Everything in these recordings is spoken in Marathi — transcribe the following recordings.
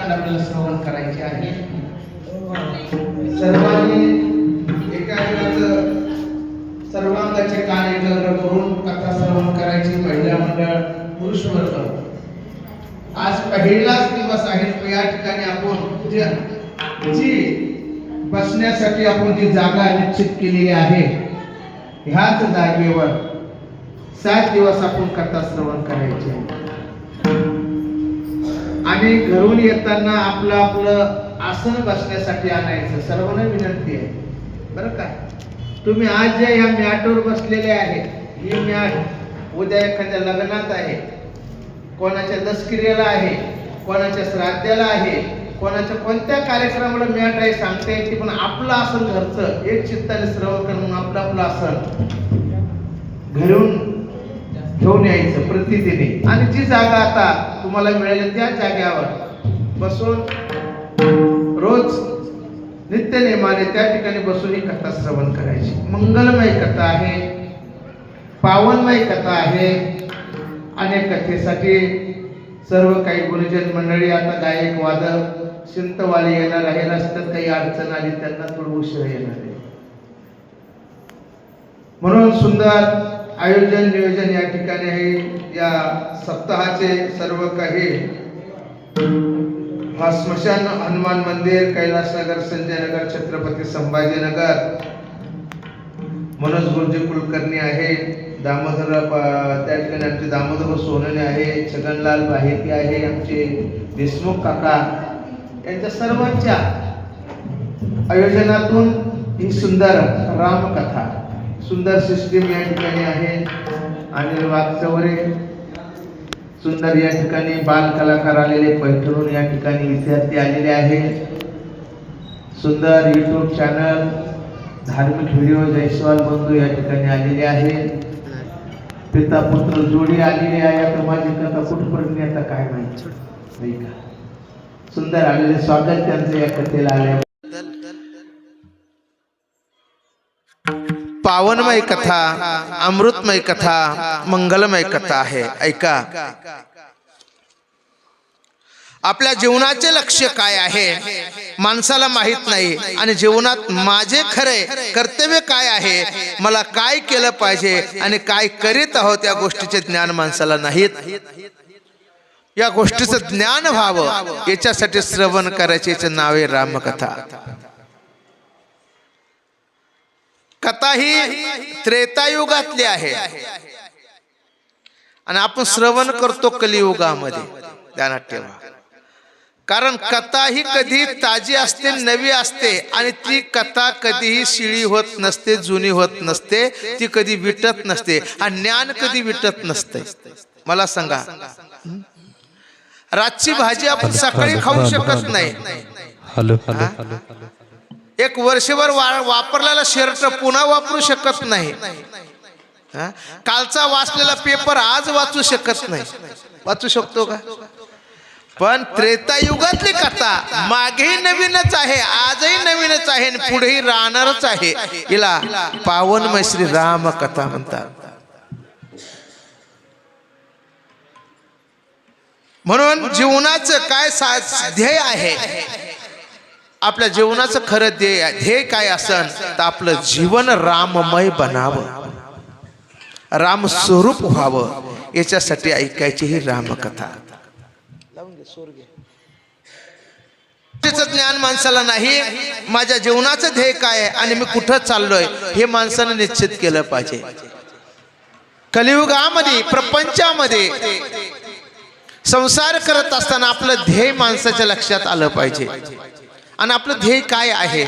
आपल्याला श्रवण करायचे आहे. सर्वांनी एकाग्राचं सर्वांगाचे कान एकत्र करून कथा श्रवण करायची. महिला मंडळ, पुरुष वर्ग, आज पहिलाच दिवस आहे. या ठिकाणी आपण जी बसण्यासाठी आपण जी जागा निश्चित केलेली आहे, ह्याच जागेवर 7 दिवस आपण कथा श्रवण करायची आहे. आणि घरून येताना आपलं आसन बसण्यासाठी आणायचं. सर्वांना विनंती आहे बरं का. तुम्ही आज ज्या या मॅटवर बसलेले आहे, ही मॅट उद्या एखाद्या लग्नात आहे, कोणाच्या दसकिऱ्याला आहे, कोणाच्या श्राद्धाला आहे, कोणाच्या कोणत्या कार्यक्रमाला मॅट आहे सांगता येते. पण आपलं आसन घरचं एक चित्ताने श्रवण करून आपलं आसन घरून घेऊन यायचं प्रतिदिनी. आणि जी जागा आता तुम्हाला मिळेल त्या जागेवर बसून रोज नित्य नेमाने त्या ठिकाणी बसून ही कथा श्रवण करायची. मंगलमय कथा आहे, पावनमय कथा आहे. अनेक कथेसाठी सर्व काही गुरुजन मंडळी, आता गायक वादक शिंतवाले येणार आहे. रस्त्यात काही अडचण आली त्यांना थोडं उशीर येणार आहे. म्हणून सुंदर आयोजन नियोजन या ठिकाणी आहे. या सप्ताहाचे सर्व काही स्मशान, हनुमान मंदिर, कैलासनगर, संजयनगर, छत्रपती संभाजीनगर, मनोज गुरुजी कुलकर्णी आहे, दामोदर त्या ठिकाणी आमचे दामोदर सोनने आहे, छगनलाल बाहेती आहे, आमचे देशमुख काका, यांच्या सर्वांच्या आयोजनातून ही सुंदर रामकथा, सुंदर सिस्टीम या ठिकाणी आहे. आणि वागचौरे सुंदर या ठिकाणी बाल कलाकार आलेले, पैठणून या ठिकाणी विद्यार्थी आलेले आहेत. सुंदर यूट्यूब चॅनल, धार्मिक व्हिडिओ जयस्वाल बंधू या ठिकाणी आलेले आहेत. पिता पुत्र जोडी आलेली आहे. आता माझी कथा कुठपर्यंत आता काय माहिती नाही का. सुंदर आलेले स्वागत त्यांचं या कथेला आल्या. पावनमय कथा, अमृतमय कथा, मंगलमय कथा आहे. ऐका, आपल्या जीवनाचे लक्ष्य काय आहे माणसाला माहित नाही. आणि जीवनात माझे खरे कर्तव्य काय आहे, मला काय केलं पाहिजे आणि काय करीत आहोत या गोष्टीचे ज्ञान माणसाला नाहीत. या गोष्टीचं ज्ञान व्हावं याच्यासाठी श्रवण करायचे. याचं नाव आहे रामकथा. कथा ही त्रेतायुगातली आहे आणि आपण श्रवण करतो कलियुगामध्ये. ध्यानात ठेवा, कारण कथा ही कधी ताजी असते, नवी असते. आणि ती कथा कधीही शिळी होत नसते, जुनी होत नसते, ती कधी विटत नसते. आणि ज्ञान कधी विटत नसते. मला सांगा, रातची भाजी आपण सकाळी खाऊ शकत नाही. एक वर्षभर वापरलेला शर्ट पुन्हा वापरू शकत नाही. कालचा वाचलेला पेपर आज वाचू शकत नाही. वाचू शकतो का? पण त्रेतायुगातली कथा मागेही नवीनच आहे, आजही नवीनच आहे आणि पुढेही राहणारच आहे. हिला पावनमय श्री राम कथा म्हणतात. म्हणून जीवनाचं काय ध्येय आहे, आपल्या जीवनाचं खरं ध्येय काय असन तर आपलं जीवन राममय बनावं, राम स्वरूप व्हावं, याच्यासाठी ऐकायची ही रामकथा. ज्ञान माणसाला नाही, माझ्या जीवनाचं ध्येय काय आहे आणि मी कुठं चाललोय हे माणसानं निश्चित केलं पाहिजे. कलियुगामध्ये प्रपंचामध्ये संसार करत असताना आपलं ध्येय माणसाच्या लक्षात आलं पाहिजे. आणि आपलं ध्येय काय आहे,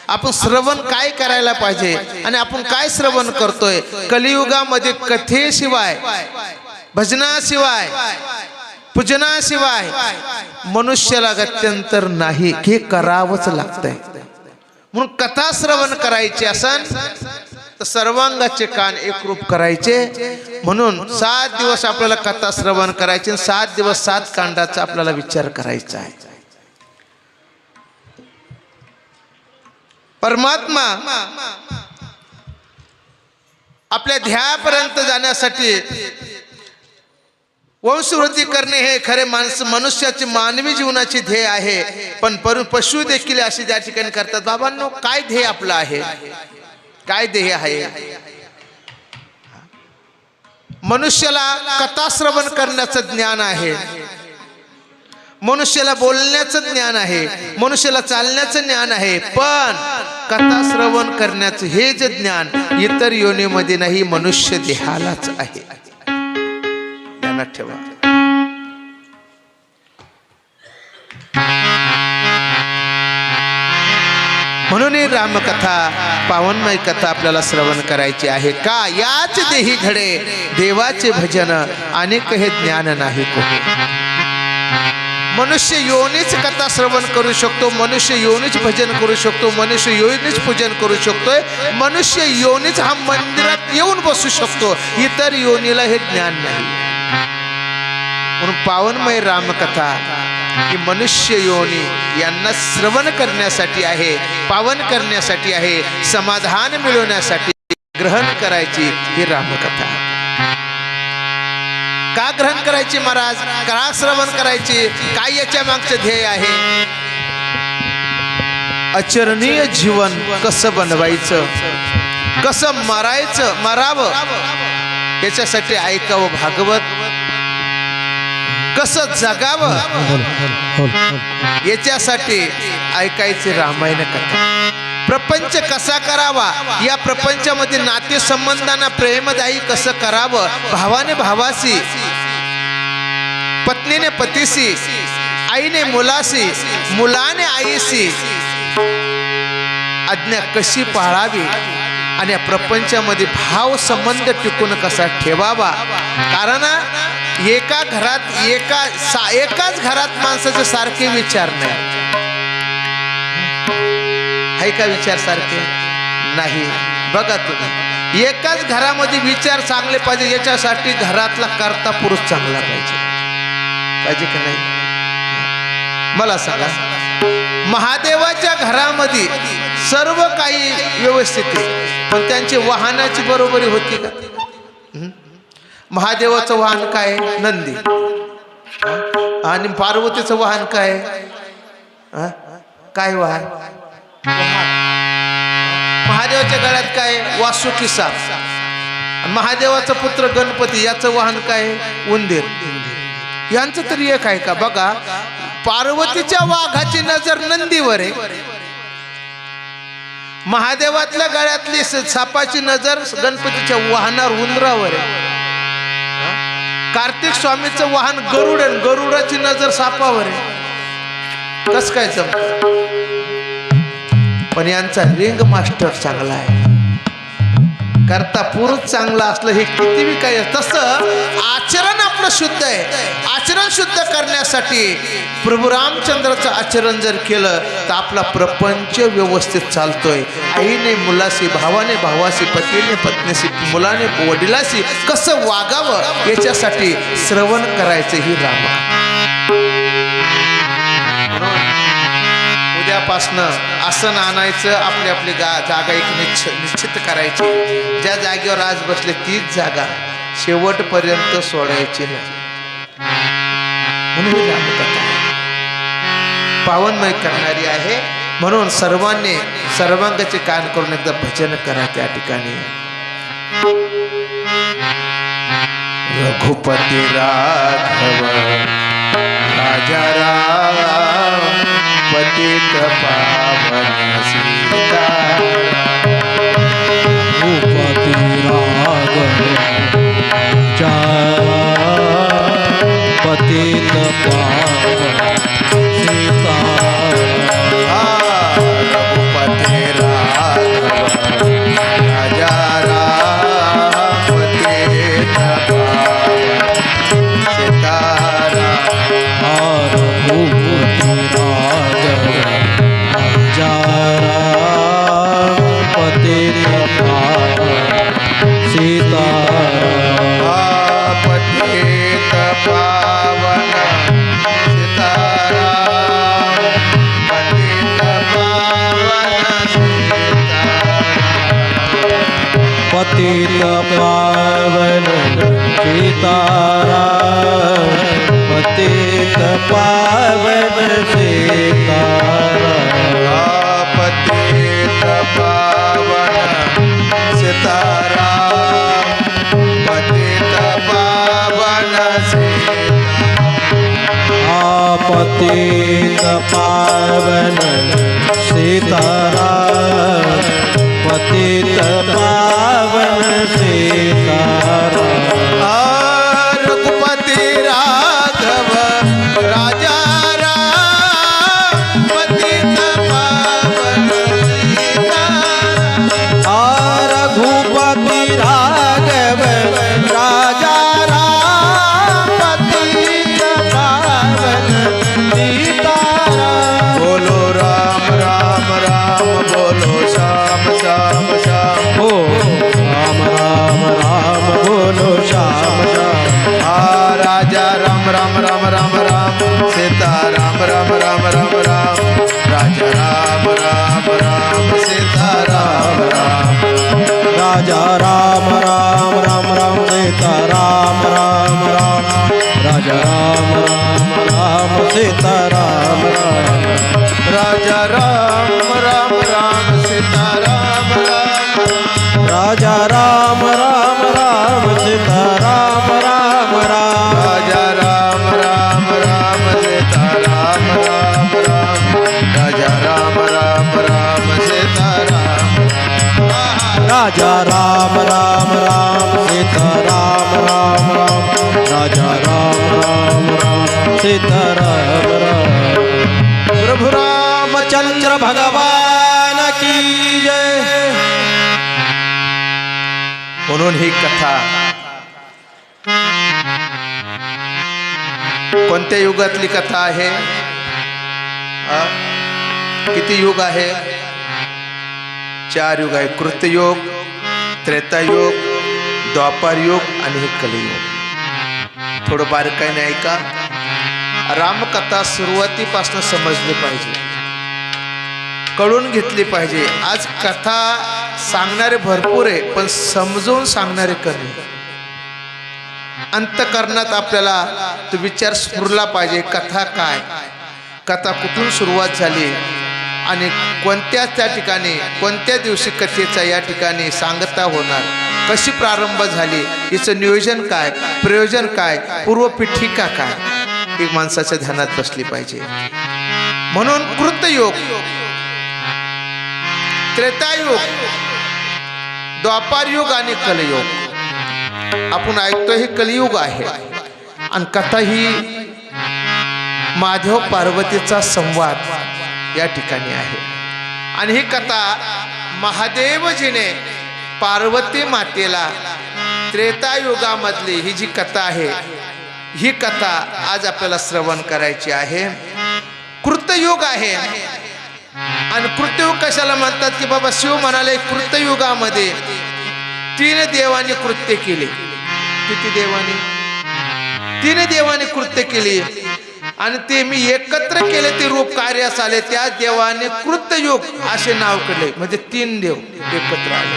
आपण श्रवण काय करायला पाहिजे आणि आपण काय श्रवण करतोय. कलियुगामध्ये कथेशिवाय, भजनाशिवाय, पूजनाशिवाय मनुष्याला गत्यंतर नाही, हे करावंच लागतंय. म्हणून कथा श्रवण करायची असन तर सर्वांगाचे कान एकरूप करायचे. म्हणून 7 दिवस आपल्याला कथा श्रवण करायची, 7 दिवस 7 कांडाचा आपल्याला विचार करायचा आहे. परमात्मा आपल्या ध्येयापर्यंत जाण्यासाठी वंशवृद्धी करणे हे खरे मनुष्याची मानवी जीवनाची ध्येय आहे. पण पशु देखील अशी त्या ठिकाणी करतात. बाबांनो, काय ध्येय आपलं आहे, काय ध्येय आहे? मनुष्याला कथा श्रवण करण्याचं ज्ञान आहे, मनुष्याला बोलण्याचं ज्ञान आहे, मनुष्याला चालण्याचं ज्ञान आहे. पण कथा श्रवण करण्याचं हे जे ज्ञान इतर योनीमध्ये नाही, मनुष्य देहालाच आहे. ध्यानात ठेवा. म्हणून ही रामकथा, पावनमय कथा आपल्याला श्रवण करायची आहे. का? याच देही घडे देवाचे भजन, अनेक हे ज्ञान नाही कोणी. मनुष्य योनीच कथा श्रवण करू शकतो, मनुष्य योनीच भजन करू शकतो, मनुष्य योनीच पूजन करू शकतोय, मनुष्य योनीच हा मंदिरात येऊन बसू शकतो, इतर योनीला हे ज्ञान नाही. म्हणून पावनमय रामकथा ही मनुष्य योनी यांना श्रवण करण्यासाठी आहे, पावन करण्यासाठी आहे, समाधान मिळवण्यासाठी ग्रहण करायची ही रामकथा. का ग्रहण करायची महाराज, का श्रवण करायची, काय याच्या मागचे ध्येय आहे? अचरणीय जीवन कसं बनवायचं, कसं मरावं याच्यासाठी ऐकावं भागवत, कसं जगावं याच्यासाठी ऐकायचे रामायण कथा. प्रपंच कसा करावा, या प्रपंचामध्ये नातेसंबंधांना प्रेमदायी कसं करावं, भावाने भावाशी, पत्नीने पतीशी, आईने मुलाशी, मुलाने आईशी आज्ञा कशी पाळावी आणि या प्रपंचामध्ये भाव संबंध टिकून कसा ठेवावा. कारण एका घरात एकाच घरात माणसाचे सारखे विचार नाही. आहे का विचार सारखे? नाही. बघा तुम्ही, एकाच घरामध्ये विचार चांगले पाहिजे, याच्यासाठी घरातला कर्ता पुरुष चांगला पाहिजे का नाही? मला सांगा, महादेवाच्या घरामध्ये सर्व काही व्यवस्थित आहे, पण त्यांची वाहनाची बरोबरी होती का? महादेवाचं वाहन काय? नंदी. आणि पार्वतीचं वाहन काय? काय वाहन? महादेवाच्या गळ्यात काय? वासुकी साप. महादेवाचा पुत्र गणपती, याचं वाहन काय? उंदीर. यांचं तरी एक आहे का? बघा, पार्वतीच्या वाघाची नजर नंदीवर आहे, महादेवातल्या गळ्यातली सापाची नजर गणपतीच्या वाहनावर उंदरावर आहे. कार्तिक स्वामीचं वाहन गरुड आहे, गरुडाची नजर सापावर आहे. कस काय जमत? पण यांचा रिंग मास्टर चांगला आहे, करता पुरुष चांगला असलं हे किती बी काय. तसं आचरण आपलं शुद्ध आहे. आचरण शुद्ध करण्यासाठी प्रभू रामचंद्राचं आचरण जर केलं तर आपला प्रपंच व्यवस्थित चालतोय. आईने मुलाशी, भावाने भावाशी, पतीने पत्नीशी, मुलाने वडिलाशी कसं वागावं याच्यासाठी श्रवण करायचं ही राम. आजपासनं आसन आणायचं, आपली आपली जागा एक निश्चित करायची. ज्या जागेवर आज बसले तीच जागा शेवटपर्यंत सोडायची नाही. म्हणून रामकथा पावनमय करणारी आहे. म्हणून सर्वांनी सर्वांगाचे कान करून एकदा भजन करा त्या ठिकाणी. रघुपती राघव राजा राम पतित पावन सीता. रघुपती राघव राजा पतित पावन सीता. रघुपती राघव राजा राम पतित पावन सीताराम. रघुपती राघव राजा पतित पावन सीता. पतित पावन सीताराम पतित पावन सीताराम. पतित पावन सीताराम पतित पावन सीताराम. पतित पावन सीताराम पतित पावन सीताराम. पतित पावन सीताराम पतित पावन सीताराम. रघुपती राघव राजा राम पतित पावन सीताराम. रघुपति राघव राजा राम पतित पावन सीताराम. बोलो राम राम राम बोलो श्याम श्याम श्याम. हो राम राम राम बोलो श्याम श्याम. राजा राम राम राम राम राम सीता राम राम राम राम राम. राजा राम राम राम सीता राम राम. राजा राम राम राम राम सीता राम राम राम. राजा राम राम राम सीता राम राम. राजा राम राम राम सीता राम राम. राजा राम राम राम सीता राम राम राम. राजा राम राम राम सीता राम राम राम. राजा राम राम राम सीता राम. राजा राम राम राम सीता राम राम राम. राजा राम राम राम सीता राम राम. प्रभु रामचंद्र भगवान की जय. म्हणून ही कथा कोणत्या युगातली कथा आहे? किती युग आहे? 4 युग आहे. कृतयुग, त्रेतायुग, द्वापारयुग आणि हे कलियुग. थोडं बारकाईने ऐका. रामकथा सुरुवातीपासून समजली पाहिजे, कळून घेतली पाहिजे. आज कथा सांगणारे भरपूर आहे, पण समजून सांगणारे कमी. अंतःकरणात आपल्याला तो विचार स्फुरला पाहिजे. कथा काय, कथा कुठून सुरुवात झाली आणि कोणत्या त्या ठिकाणी कोणत्या दिवशी कथेचा या ठिकाणी सांगता होणार, कशी प्रारंभ झाली, हिचं नियोजन काय, प्रयोजन काय, पूर्वपीठिका काय, ही माणसाच्या ध्यानात बसली पाहिजे. म्हणून कृतयुग, त्रेतायुग, द्वापारयुग आणि कलियुग. आपण ऐकतोय हे कलियुग आहे. आणि कथा ही माधव पार्वतीचा संवाद या ठिकाणी आहे. आणि ही कथा महादेवजीने पार्वती मातेला त्रेतायुगामधली ही जी कथा आहे, ही कथा आज आपल्याला श्रवण करायची आहे. कृतयुग आहे. आणि कृतयुग कशाला म्हणतात की बाबा शिव म्हणाले कृतयुगामध्ये 3 देवांनी कृत्य केले. किती देवांनी? 3 देवांनी कृत्य केली. आणि ते मी एकत्र केले ते रूप कार्यास आले, त्या देवाने कृतयुग असे नाव केले. म्हणजे 3 देव एकत्र आले.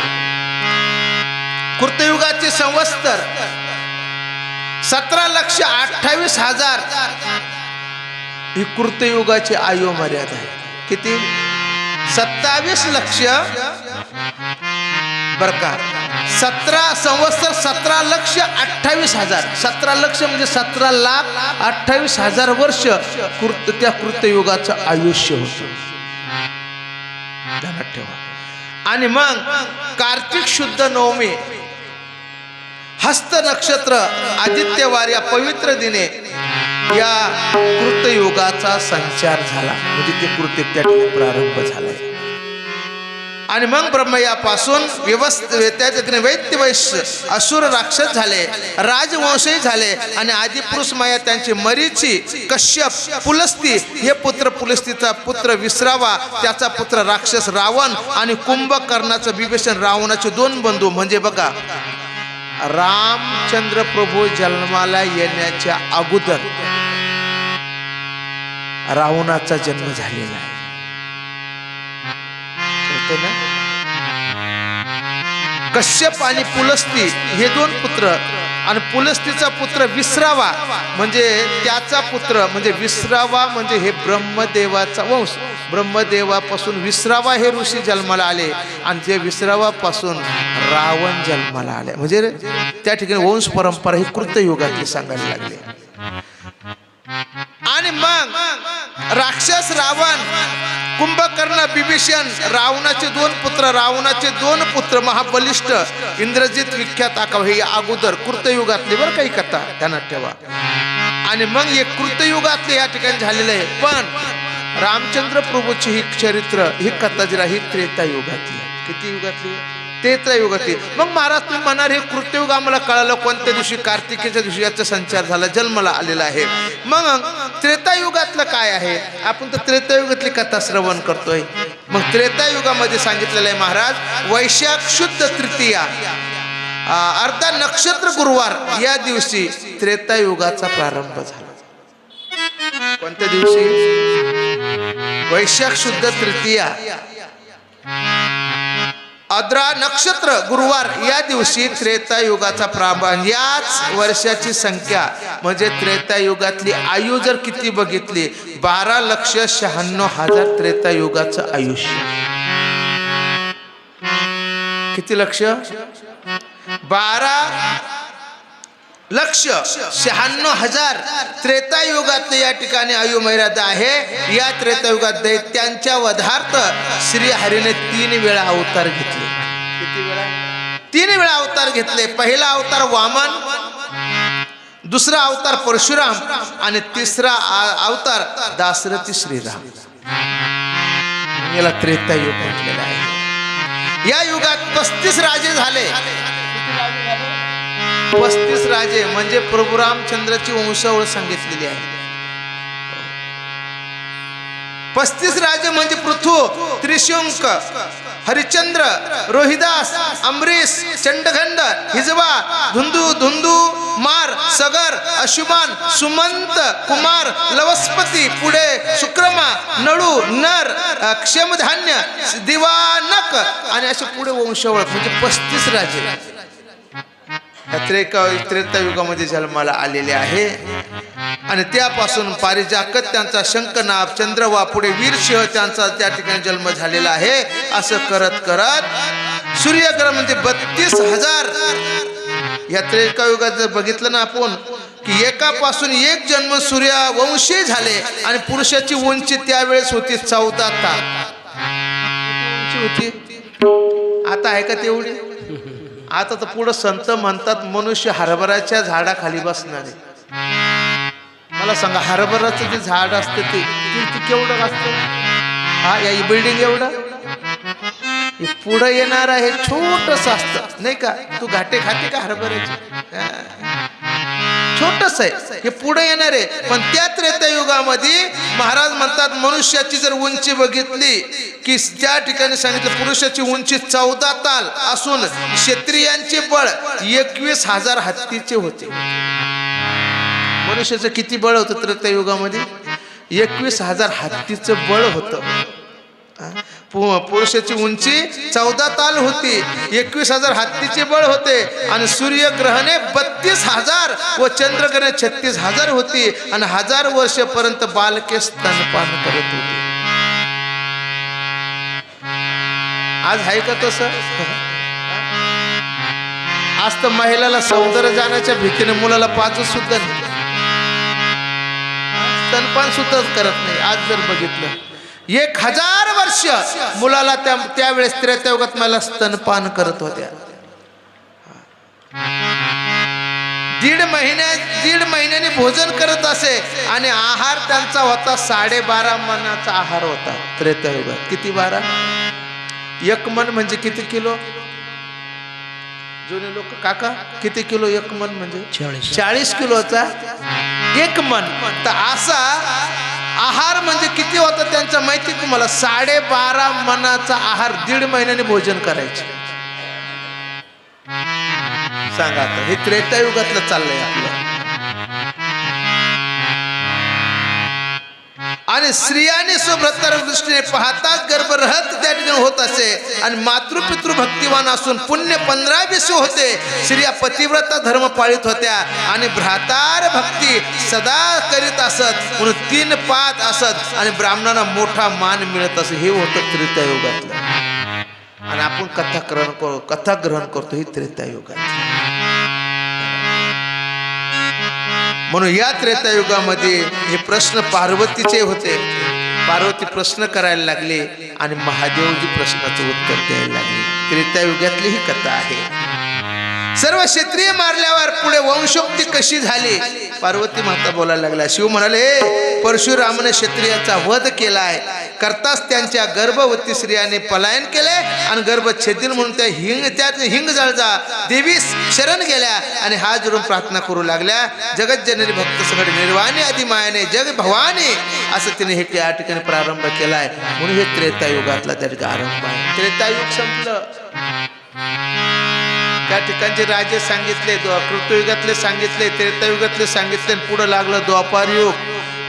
कृतयुगाचे संवत्सर 17,28,000 ही कृतयुगाची आयु मर्यादा आहे. किती? 27 लक्ष बर का. 17 संवत्सर 17,28,000. 17 लक्ष म्हणजे 17,28,000 वर्ष त्या कृतयुगाचं आयुष्य होतं. ध्यानात ठेवा. आणि मग कार्तिक शुद्ध नवमी हस्त नक्षत्र आदित्यवार या पवित्र दिने या कृतयुगाचा संचार झाला. म्हणजे ते कृत्य त्या ठिकाणी प्रारंभ झालाय. आणि मग ब्रह्मयापासून त्या ठिकाणी वैद्य वैश्य असुर राक्षस झाले, राजवंशही झाले. आणि आदिपुरुष माया त्यांची मरीची, कश्यप, पुलस्ती हे पुत्र, पुलस्तीचा पुत्र विसरावा, त्याचा पुत्र राक्षस रावण आणि कुंभकर्णाचं विभीषण रावणाचे 2 बंधू. म्हणजे बघा, रामचंद्र प्रभू जन्माला येण्याच्या अगोदर रावणाचा जन्म झालेला आहे. ना? कश्यप आणि पुलस्ती हे 2 पुत्र. आणि पुलस्तीचा पुत्र विसरावा म्हणजे त्याचा पुत्र, म्हणजे विसरावा म्हणजे हे ब्रह्मदेवाचा वंश. ब्रह्मदेवापासून विसरावा हे ऋषी जन्माला आले आणि ते विसरावापासून रावण जन्माला आले. म्हणजे त्या ठिकाणी वंश परंपरा ही कृतयुगातली सांगायला लागली. आणि मग राक्षस रावण, कुंभकर्ण, विभीषण रावणाचे 2 पुत्र. रावणाचे 2 पुत्र महाबलिष्ठ, इंद्रजित विख्यात आकाव हे अगोदर कृतयुगातले बरं काही कथा ध्यानात ठेवा. आणि मग हे कृतयुगातले या ठिकाणी झालेलं आहे. पण रामचंद्र प्रभूची ही चरित्र, ही कथा जी ही त्रेतायुगातली. किती युगातली? त्रेतायुगातली. मग महाराज तुम्ही म्हणणार हे कृतयुग आम्हाला कळालं कोणत्या दिवशी? कार्तिकेच्या दिवशी याचा संचार झाला, जन्माला आलेला आहे. मग त्रेतायुगातलं काय आहे? आपण तर त्रेतायुगातली कथा श्रवण करतोय. मग त्रेतायुगामध्ये सांगितलेलं आहे महाराज, वैशाख शुद्ध तृतीया अर्धा नक्षत्र गुरुवार या दिवशी त्रेतायुगाचा प्रारंभ झाला. कोणत्या दिवशी? वैशाख शुद्ध तृतीया आद्रा नक्षत्र गुरुवार या दिवशी त्रेतायुगाचा प्रारंभ. याच वर्षाची संख्या म्हणजे त्रेतायुगातली आयु जर किती बघितली, 12,96,000 त्रेतायुगाचं आयुष्य. किती लक्ष? 12,96,000 त्रेतायुगातले या ठिकाणी आयु मर्यादा आहे. या त्रेतायुगात दैत्यांच्या वधार्थ श्री हरीने 3 वेळा अवतार घेतले. किती वेळा? 3 वेळा अवतार घेतले. पहिला अवतार वामन, दुसरा अवतार परशुराम आणि तिसरा अवतार दाशरथी श्रीराम. याला त्रेतायुग म्हटलेलं आहे. या युगात 35 राजे झाले. 35 राजे म्हणजे प्रभू रामचंद्राची वंशावळ सांगितलेली आहे. 35 राजे म्हणजे पृथू, त्रिशंक, हरिश्चंद्र, रोहिदास, अमरीश, चंडघंड, हिजवा, धुंदू, मार, सगर, अशुमान, सुमंत, कुमार, लवस्पती, पुढे शुक्रमा, नळू, नर, क्षमधान्य, दिवानक आणि असे पुढे वंशावळ म्हणजे 35 राजे त्रेतायुगामध्ये जन्माला आलेले आहे. आणि त्यापासून पारिजातक त्यांचा शंखनाद, चंद्रवा, पुढे वीरसिंह त्यांचा त्या ठिकाणी जन्म झालेला आहे. असं करत करत सूर्यग्रह म्हणजे 32,000 या त्रेतायुगात जर बघितलं ना आपण की एकापासून एक जन्म सूर्यवंशी झाले. आणि पुरुषाची उंची त्यावेळेस होती 14 तास होती. आता आहे का तेवढी? आता तर पुढं संत म्हणतात मनुष्य हरभराच्या झाडाखाली बसणार आहे. मला सांगा, हरभराचं जे झाड असतं ते केवढं असतं? हा, या बिल्डिंग एवढं पुढं येणार आहे छोटस असतं नाही का? तू घाटे खाते का हरभऱ्याचे? छोटस आहे हे पुढे येणार आहे. पण त्या त्रेतायुगामध्ये महाराज म्हणतात मनुष्याची जर उंची बघितली की त्या ठिकाणी सांगितलं पुरुषाची उंची 14 ताल असून क्षत्रियांचे बळ 21,000 हत्तीचे होते. मनुष्याचं किती बळ होतं त्रेतायुगामध्ये? 21,000 हत्तीचं बळ होतं. पुरुषाची उंची 14 ताल होती, 21,000 हत्तीचे बळ होते आणि सूर्यग्रहणे 32,000 व चंद्रग्रहणे 36,000 होती आणि 1000 वर्षापर्यंत बालके स्तनपान करत होती. आज आहे का तसं? आज तर महिलाला सौंदर्य जाण्याच्या भीतीने मुलाला पाचच सुद्धा नाही, स्तनपान सुद्धा करत नाही. आज जर बघितलं 1000 वर्ष मुलाला त्यावेळेस त्रेतायुगात मला स्तनपान करत होत्या. 1.5 महिन्याने भोजन करत असे आणि आहार त्यांचा होता 12.5 मनाचा आहार होता त्रेतायुगात. किती 12? 1 मन म्हणजे किती किलो? जुने लोक काका किती किलो 1 मन म्हणजे? 40 किलोचा 1 मन. तर असा आहार म्हणजे किती होता त्यांचा माहिती तुम्हाला? 12.5 मनाचा आहार 1.5 महिन्याने भोजन करायचे. सांगा आता, हे त्रेतायुगातलं चाललंय आपलं. आणि स्त्रियाने स्वभ्रतार दृष्टीने पाहताच गर्भरहत त्या ठिकाणी होत असे आणि मातृपितृ भक्तिवान असून पुण्य 15-20 होते. स्त्रिया पतिव्रता धर्म पाळीत होत्या आणि भ्रातार भक्ती सदा करीत असत म्हणून 3 पात असत आणि ब्राह्मणांना मोठा मान मिळत असे. हे होतं त्रेतायुगातलं. आणि आपण कथा ग्रहण करतो ही त्रेतायुगात. म्हणून या त्रेतायुगामध्ये हे प्रश्न पार्वतीचे होते. पार्वती प्रश्न करायला लागले आणि महादेवजी प्रश्नाचं उत्तर द्यायला लागले. त्रेतायुगातली ही कथा आहे. सर्व क्षत्रिय मारल्यावर पुढे वंशोक्ती कशी झाली? पार्वती माता बोलायला लागला. शिव म्हणाले, परशुरामाने क्षत्रियाचा वध केलाय, करताच त्यांच्या गर्भवती स्त्रियाने पलायन केले आणि गर्भछेदन म्हणून त्या हिंग जळजा देवी शरण गेल्या आणि हात जोडून प्रार्थना करू लागल्या. जगज्जननी भक्त सगळे निर्वाणी आदी मायाने जग भवानी असं तिने हे या ठिकाणी प्रारंभ केलाय. म्हणून हे त्रेतायुगातला त्या ठिकाणी आरंभ आहे. त्रेतायुग संपलं, त्या ठिकाणचे राजे सांगितले, कृतयुगातले सांगितले, त्रेतायुगातले सांगितले, पुढे लागलं द्वापार युग.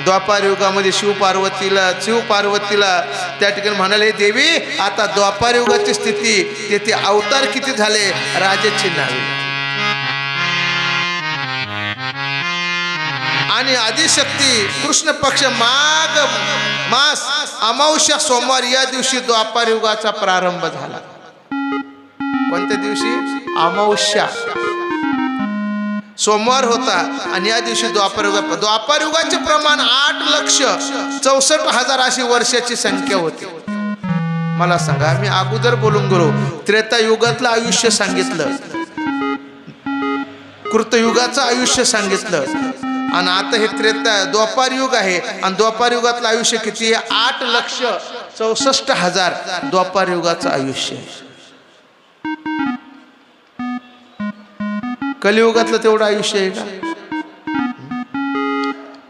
द्वापार युगामध्ये शिव पार्वतीला त्या ठिकाणी म्हणाले, देवी आता द्वापार युगाची स्थिती, तेथे अवतार किती झाले? राजाची नावे. आणि आदिशक्ती कृष्ण पक्ष मास अमावस्या सोमवार या दिवशी द्वापार युगाचा प्रारंभ झाला. कोणत्या दिवशी? अमावस्या सोमवार होता आणि या दिवशी द्वापार युगाचे प्रमाण 8,64,000 अशी वर्षाची संख्या होती. मला सांगा, मी अगोदर बोलून गेलो त्रेतायुगातलं आयुष्य सांगितलं, कृतयुगाचं आयुष्य सांगितलं आणि आता हे द्वापार युग आहे आणि द्वापार युगातलं आयुष्य किती आहे? 8,64,000 द्वापार युगाचं आयुष्य आहे. कलियुगातलं तेवढं आयुष्य आहे का?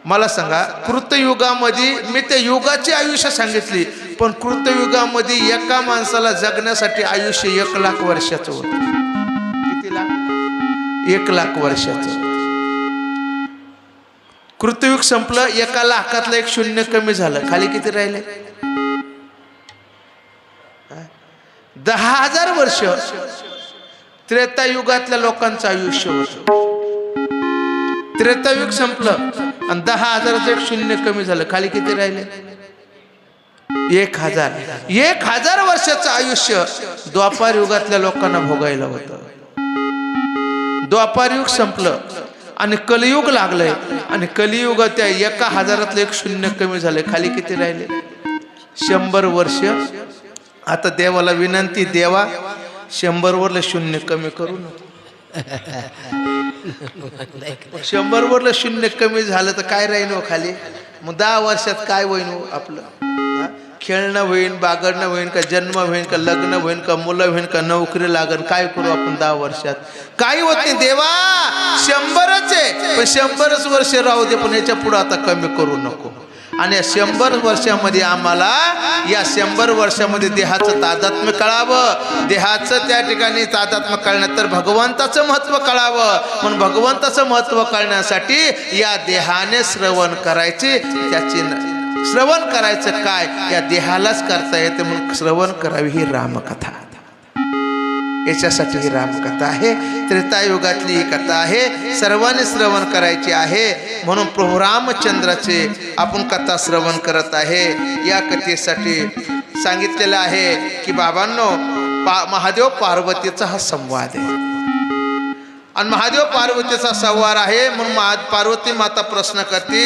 मला सांगा, कृतयुगामध्ये मी त्या युगाची आयुष्य सांगितली, पण कृतयुगामध्ये एका माणसाला जगण्यासाठी आयुष्य 1,00,000 वर्षाचं होतं. किती लाख? 1,00,000 वर्षाचं. कृतयुग संपलं, 1,00,000 एक शून्य कमी झालं, खाली किती राहिले? 10,000 वर्ष त्रेतायुगातल्या लोकांचं आयुष्य होतं. त्रेतायुग संपलं आणि 10,000 एक शून्य कमी झालं, खाली किती राहिले? 1,000. 1,000 वर्षाचं आयुष्य द्वापार युगातल्या लोकांना भोगायला होतं. द्वापार युग संपलं आणि कलियुग लागलंय आणि कलियुगात त्या 1,000 एक शून्य कमी झाले, खाली किती राहिले? 100 वर्ष. आता देवाला विनंती, देवा 100 वरलं शून्य कमी करू नको. 100 वरलं शून्य कमी झालं तर काय राहील खाली? मग 10 वर्षात काय होईन आपलं? खेळणं होईन, बागडणं होईन का, जन्म होईन का, लग्न होईन का, मुलं होईन का, नोकरी लागन, काय करू आपण 10 वर्षात? काही होत नाही. देवा 100च आहे, पण 100च वर्ष राहू दे, पण याच्या पुढे आता कमी करू नको. आणि या 100 वर्षामध्ये आम्हाला, या 100 वर्षामध्ये देहाचं तादात्म्य कळावं, देहाचं त्या ठिकाणी तादात्म्य कळण्यात भगवंताचं महत्त्व कळावं. म्हणून भगवंताचं महत्त्व कळण्यासाठी या देहाने श्रवण करायचे, त्याची श्रवण करायचं काय, या देहालाच करता येते, म्हणून श्रवण करावी ही रामकथा. याच्यासाठी ही रामकथा आहे. त्रेतायुगातली ही कथा आहे, सर्वांनी श्रवण करायची आहे. म्हणून प्रभू रामचंद्राचे आपण कथा श्रवण करत आहे. या कथेसाठी सांगितलेलं आहे की बाबांनो, महादेव पार्वतीचा हा संवाद आहे. आणि महादेव पार्वतीचा संवाद आहे म्हणून पार्वती माता प्रश्न करते,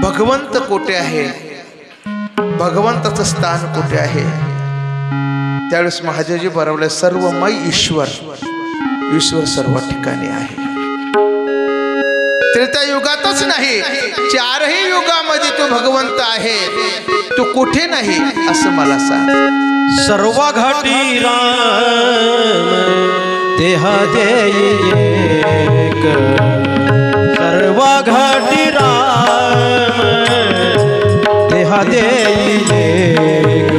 भगवंत कुठे आहे, भगवंताचं स्थान कुठे आहे. त्यावेळेस महादेवजी बरोबर सर्वमय ईश्वर, ईश्वर सर्व ठिकाणी आहे. त्रेतायुगातच नाही, चारही युगामध्ये तो भगवंत आहे. तो कुठे नाही असं मला सांग. सर्व घटी राम देह देई एक, सर्व घटी राम देह देई एक,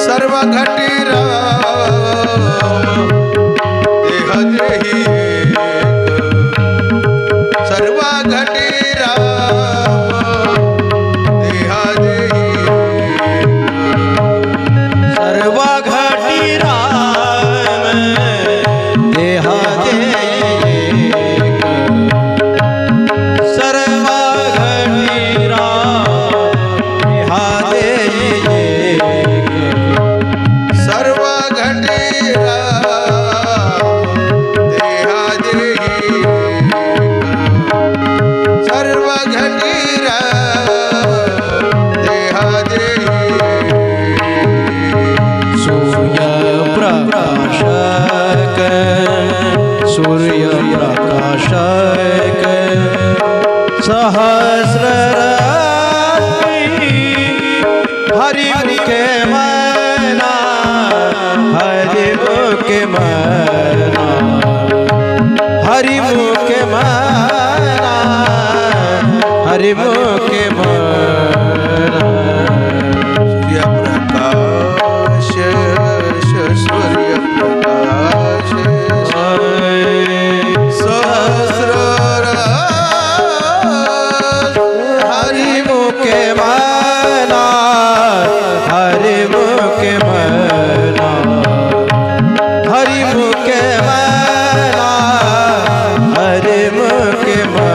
सर्व घटी राम देह देई एक, सर्व घटी राम देह देई एक, सर्व घटी राम देह देई एक, सर्व घटी राम देह देई एक, सर्व घटी राम देह देई एक, सर्व घटी राम देह देई एक. सूर्य प्रकाशक सहस्र हरि मुखे मना, हरि मुखे मना, हरि मुखे मना, हरि मुखे मना. सूर्य प्रकाश सहस्र हरि मुखे मना, हरि मुखे मना, हरि मुखे मना, हरि मुखे मना.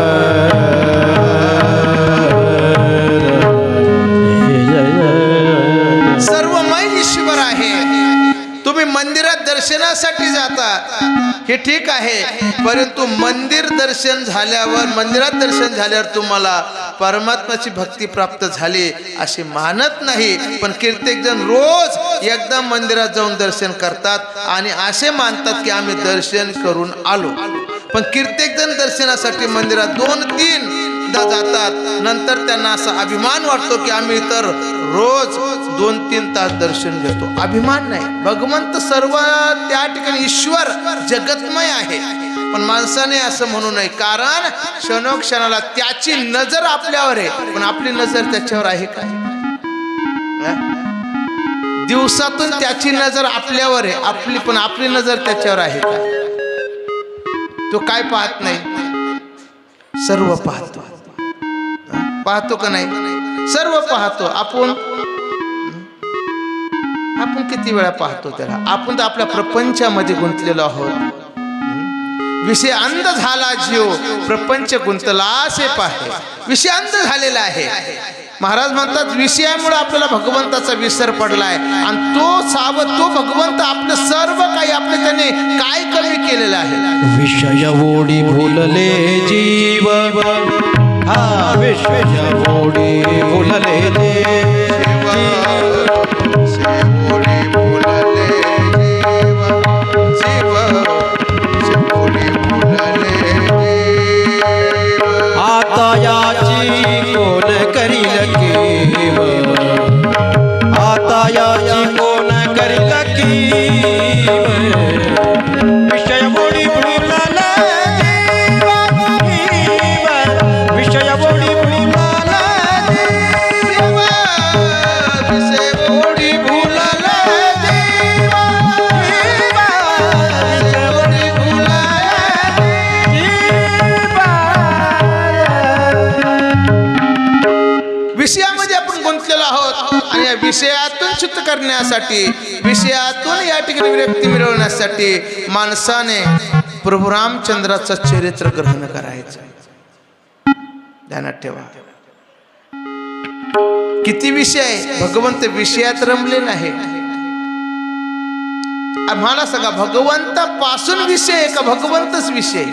सर्वमय ईश्वर आहे. तुम्ही मंदिरात दर्शनासाठी जाता हे ठीक आहे, परंतु मंदिर दर्शन झाल्यावर, मंदिरात दर्शन झाल्यावर तुम्हाला परमात्म्याची भक्ती प्राप्त झाली अशी मानत नाही. पण कित्येक जण रोज एकदा मंदिरात जाऊन दर्शन करतात आणि असे मानतात की आम्ही दर्शन करून आलो. पण कित्येक जण दर्शनासाठी मंदिरात 2-3दा जातात, नंतर त्यांना असा अभिमान वाटतो की आम्ही तर रोज 2-3 तास दर्शन घेतो. अभिमान नाही, भगवंत सर्व त्या ठिकाणी ईश्वर जगतमय आहे. पण माणसाने असं म्हणू नये, कारण क्षणोक्षणाला त्याची नजर आपल्यावर आहे, पण आपली नजर त्याच्यावर आहे का? दिवसातून त्याची नजर आपल्यावर आहे, आपली नजर त्याच्यावर आहे का? तो काय पाहत नाही? सर्व पाहतो. पाहतो का नाही? सर्व पाहतो. आपण किती वेळा पाहतो त्याला? आपण तर आपल्या प्रपंचामध्ये गुंतलेलो आहोत. विषय अंध झाला जीव, प्रपंच गुंतला असे पाहे. विषय अंध झालेला आहे. महाराज म्हणतात विषयामुळे आपल्याला भगवंताचा विसर पडलाय, आणि तो भगवंत आपलं सर्व काही आपले त्याने काय कमी केलेलं आहे? विषय ओढी भुलले जीव, हा विषय ओढी भुलले जीव, शेवोडी भुलले जीव, शेवोडी भुलले जीव. आता याची कोण करील कीव, आता याची कोण करील कीव. विषय ओढी भुलले जीव, विषय ओढी भुलले जीव, शेवोडी भुलले विषयातून चित्त करण्यासाठी, विषयातून या ठिकाणी विरक्ती मिळवण्यासाठी माणसाने प्रभू रामचंद्राचं चरित्र ग्रहण करायचं. ध्यानात ठेवा. किती विषय भगवंत विषयात रमलेला आहे. आम्हाला सगळा भगवंतापासून विषय आहे का भगवंतच विषय?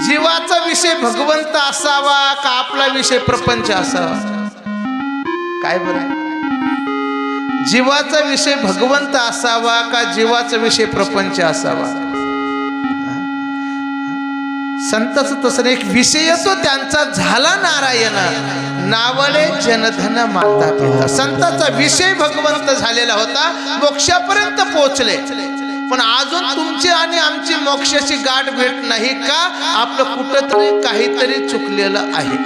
जीवाचा विषय भगवंत असावा का आपला विषय प्रपंच असावा? काय बरं? जीवाचा विषय भगवंत असावा का जीवाचा विषय प्रपंच असावा? संतांचं तसं एक विषय तो त्यांचा झाला नारायण, नावले जनधन माता पिता. संतांचा विषय भगवंत झालेला होता, मोक्षापर्यंत पोहोचले. पण अजून तुमची आणि आमची मोक्षाची गाठ भेट नाही का? आपलं कुठंतरी काहीतरी चुकलेलं आहे.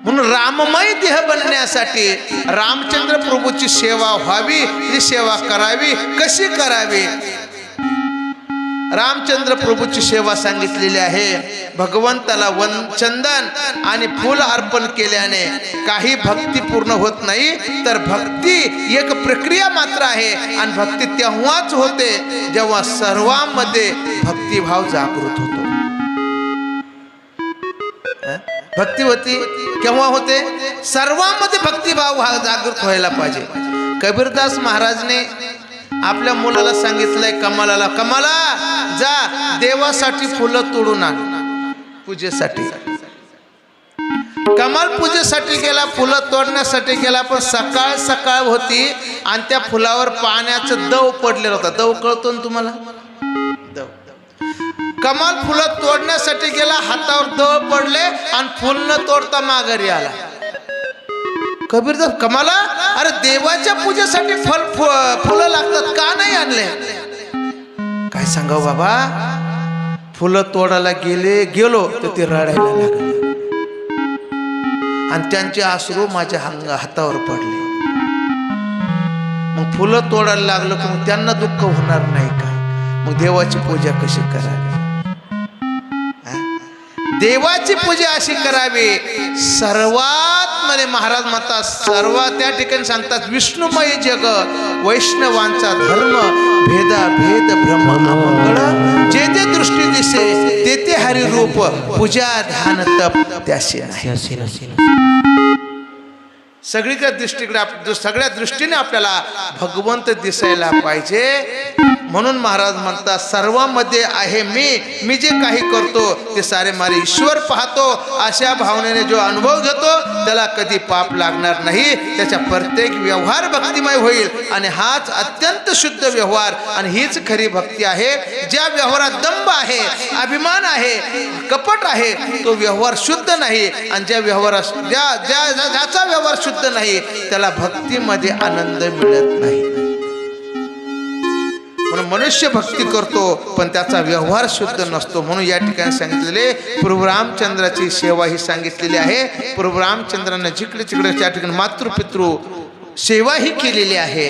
म्हणून राममय देह बनण्यासाठी रामचंद्र प्रभूची सेवा व्हावी, ही सेवा करावी. कशी करावी? रामचंद्र प्रभूची सेवा सांगितलेली आहे. भगवंताला चंदन आणि फूल अर्पण केल्याने काही भक्ती पूर्ण होत नाही, तर भक्ती एक प्रक्रिया मात्र आहे. आणि भक्ती तेव्हाच होते जेव्हा सर्वांमध्ये भक्तिभाव जागृत होतो. भक्ती होती केव्हा होते? सर्वांमध्ये भक्तिभाव जागृत व्हायला पाहिजे. कबीरदास महाराजने आपल्या मुलाला सांगितलंय, कमलाला, कमला जा देवासाठी फुलं तोडून आण पूजेसाठी. कमल पूजेसाठी गेला, फुलं तोडण्यासाठी गेला. पण सकाळ सकाळ होती आणि त्या फुलावर पाण्याचं दव पडलेलं होतं. दव कळतो ना तुम्हाला? दव. कमल फुलं तोडण्यासाठी गेला, हातावर दव पडले आणि फुल न तोडता माघारी आला. कबीरदास, कमला, अरे देवाच्या पूजेसाठी फुलं लागतात, का नाही आणले? काय सांगाव बाबा, फुलं तोडायला गेलो तर ते रडायला लागले आणि त्यांचे अश्रू माझ्या हातावर पडले. मग फुलं तोडायला लागलं की मग त्यांना दुःख होणार नाही का? मग देवाची पूजा कशी करावी? देवाची पूजा अशी करावी. सर्वात मध्ये महाराज म्हणतात, सर्वात त्या ठिकाणी सांगतात, विष्णुमय जग वैष्णवांचा धर्म, भेदा भेद ब्रह्म अमंगळ, जे ते दृष्टी दिसे ते ते हरी रूप, पूजा ध्यान तप त्याशी नाही. सगळ्या दृष्टीने आपल्याला भगवंत दिसायला पाहिजे. म्हणून महाराज म्हणतात, सर्वांमध्ये आहे मी जे काही करतो ते सारे मारे ईश्वर पाहतो. अशा भावनेने जो अनुभव घेतो त्याला कधी पाप लागणार नाही. त्याचा प्रत्येक व्यवहार भक्तिमय होईल आणि हाच अत्यंत शुद्ध व्यवहार आणि हीच खरी भक्ती आहे. ज्या व्यवहारात दंभ आहे, अभिमान आहे, कपट आहे, तो व्यवहार शुद्ध नाही. आणि ज्याचा व्यवहार शुद्ध नाही त्याला भक्तीमध्ये आनंद मिळत नाही. म्हणून मनुष्य भक्ती करतो पण त्याचा व्यवहार शुद्ध नसतो. म्हणून या ठिकाणी सांगितलेले प्रभू रामचंद्राची सेवा ही सांगितलेली आहे. प्रभू रामचंद्राने जिकडे तिकडे त्या ठिकाणी मातृपितृ सेवा ही केलेली आहे.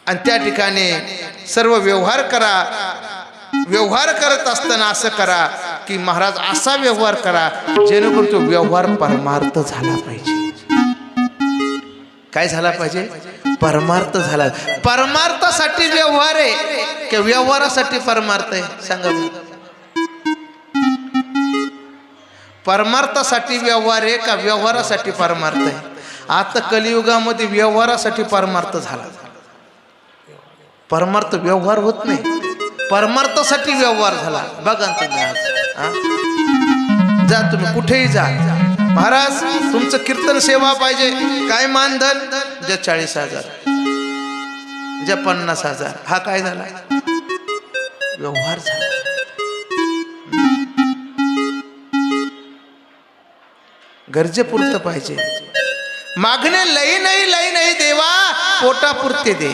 आणि त्या ठिकाणी सर्व व्यवहार करा. व्यवहार करत असताना असं करा की महाराज असा व्यवहार करा जेणेकरून तो व्यवहार परमार्थ झाला पाहिजे. काय झाला पाहिजे? परमार्थ झाला. परमार्थासाठी व्यवहार आहे की व्यवहारासाठी परमार्थ आहे? सांगा. परमार्थासाठी व्यवहार आहे का व्यवहारासाठी परमार्थ आहे? आता कलियुगामध्ये व्यवहारासाठी परमार्थ झाला. परमार्थ व्यवहार होत नाही, परमार्थासाठी व्यवहार झाला. बघा तुम्ही आज जा, तुम्ही कुठेही जा, महाराज तुमचं कीर्तन सेवा पाहिजे, काय मानधन? ज्या 40,000, ज्या 50,000. हा काय झाला? व्यवहार झाला. गरजेपुरतं पाहिजे. मागणे लई नाही देवा, पोटापुरते दे.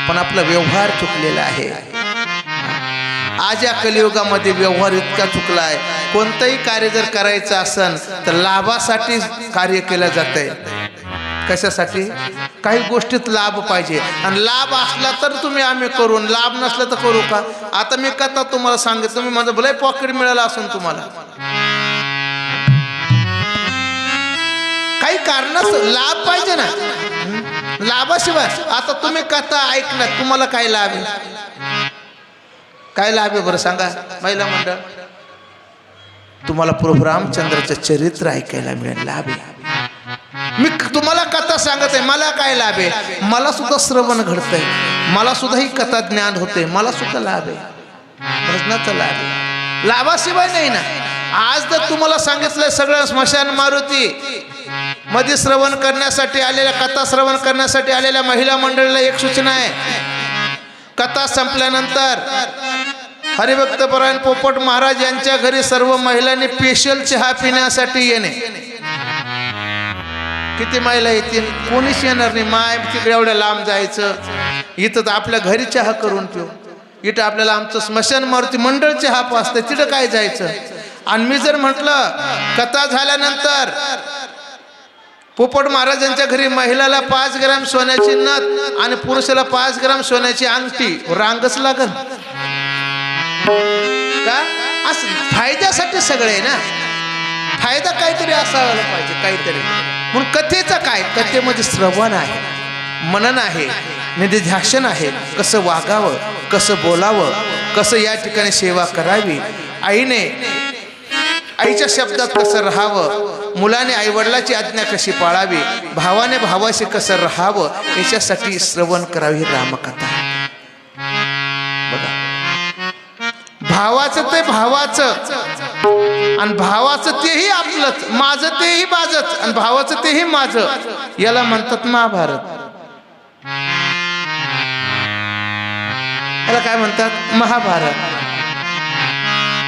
पण आपला व्यवहार चुकलेला आहे. आज या कलियुगामध्ये व्यवहार इतका चुकला आहे. कोणतंही कार्य जर करायचं असेल तर लाभासाठी कार्य केलं जातंय. कशासाठी? काही गोष्टीत लाभ पाहिजे आणि लाभ असला तर तुम्ही आम्ही करू, लाभ नसला तर करू का? आता मी कथा तुम्हाला सांगत, तुम्ही माझं भले पॉकेट मिळालं असून तुम्हाला काही कारणास लाभ पाहिजे ना. लाभाशिवाय आता तुम्ही कथा ऐकणार तुम्हाला काय लाभ आहे? काय लाभ आहे बरं सांगा महिला मंडळ? तुम्हाला प्रभू रामचंद्राचं चरित्र ऐकायला मिळेल, लाभ आहे. मी तुम्हाला कथा सांगत आहे, मला काय लाभ आहे? मला सुद्धा श्रवण घडतंय, मला सुद्धा ही कथा ज्ञान होते, मला सुद्धा लाभ आहे, भजनाचा लाभ आहे. लाभाशिवाय नाही ना. आज जर तुम्हाला सांगितलं सगळं स्मशान मारुती मध्ये श्रवण करण्यासाठी आलेल्या, कथा श्रवण करण्यासाठी आलेल्या महिला मंडळीला एक सूचना आहे. कथा संपल्यानंतर हरिभक्तपरायण पोपट महाराज यांच्या घरी सर्व महिलांनी स्पेशल चहा पिण्यासाठी येणे. किती महिला येतील? कोणीच येणार नाही. माय तिकडे एवढ्या लांब जायचं, इथं तर आपल्या घरी चहा करून पिऊ. इथं आपल्याला आमचं स्मशान मारुती मंडळ चहा पाचतं, तिथं काय जायचं? आणि मी जर म्हटलं कथा झाल्यानंतर पोपट महाराजांच्या घरी महिलाला 5 ग्रॅम सोन्याची नथ आणि पुरुषाला 5 ग्रॅम सोन्याची अंगठी, रांगच लागल का? असं फायद्यासाठी सगळे आहे ना. फायदा काहीतरी असायला पाहिजे, काहीतरी. म्हणून कथेचं काय? कथेमध्ये श्रवण आहे, मनन आहे, निधिध्यासन आहे. कसं वागावं, कसं बोलावं, कसं या ठिकाणी सेवा करावी, आईच्या शब्दात कसं राहावं, मुलाने आईवडिलाची आज्ञा कशी पाळावी, भावाने भावाशी कसं राहावं, याच्यासाठी श्रवण करावी ही रामकथा. बघा, भावाचं ते भावाचं आणि भावाचं तेही आपलंच, माझं तेही माझंच आणि भावाचं तेही माझं, याला म्हणतात महाभारत. याला काय म्हणतात? महाभारत.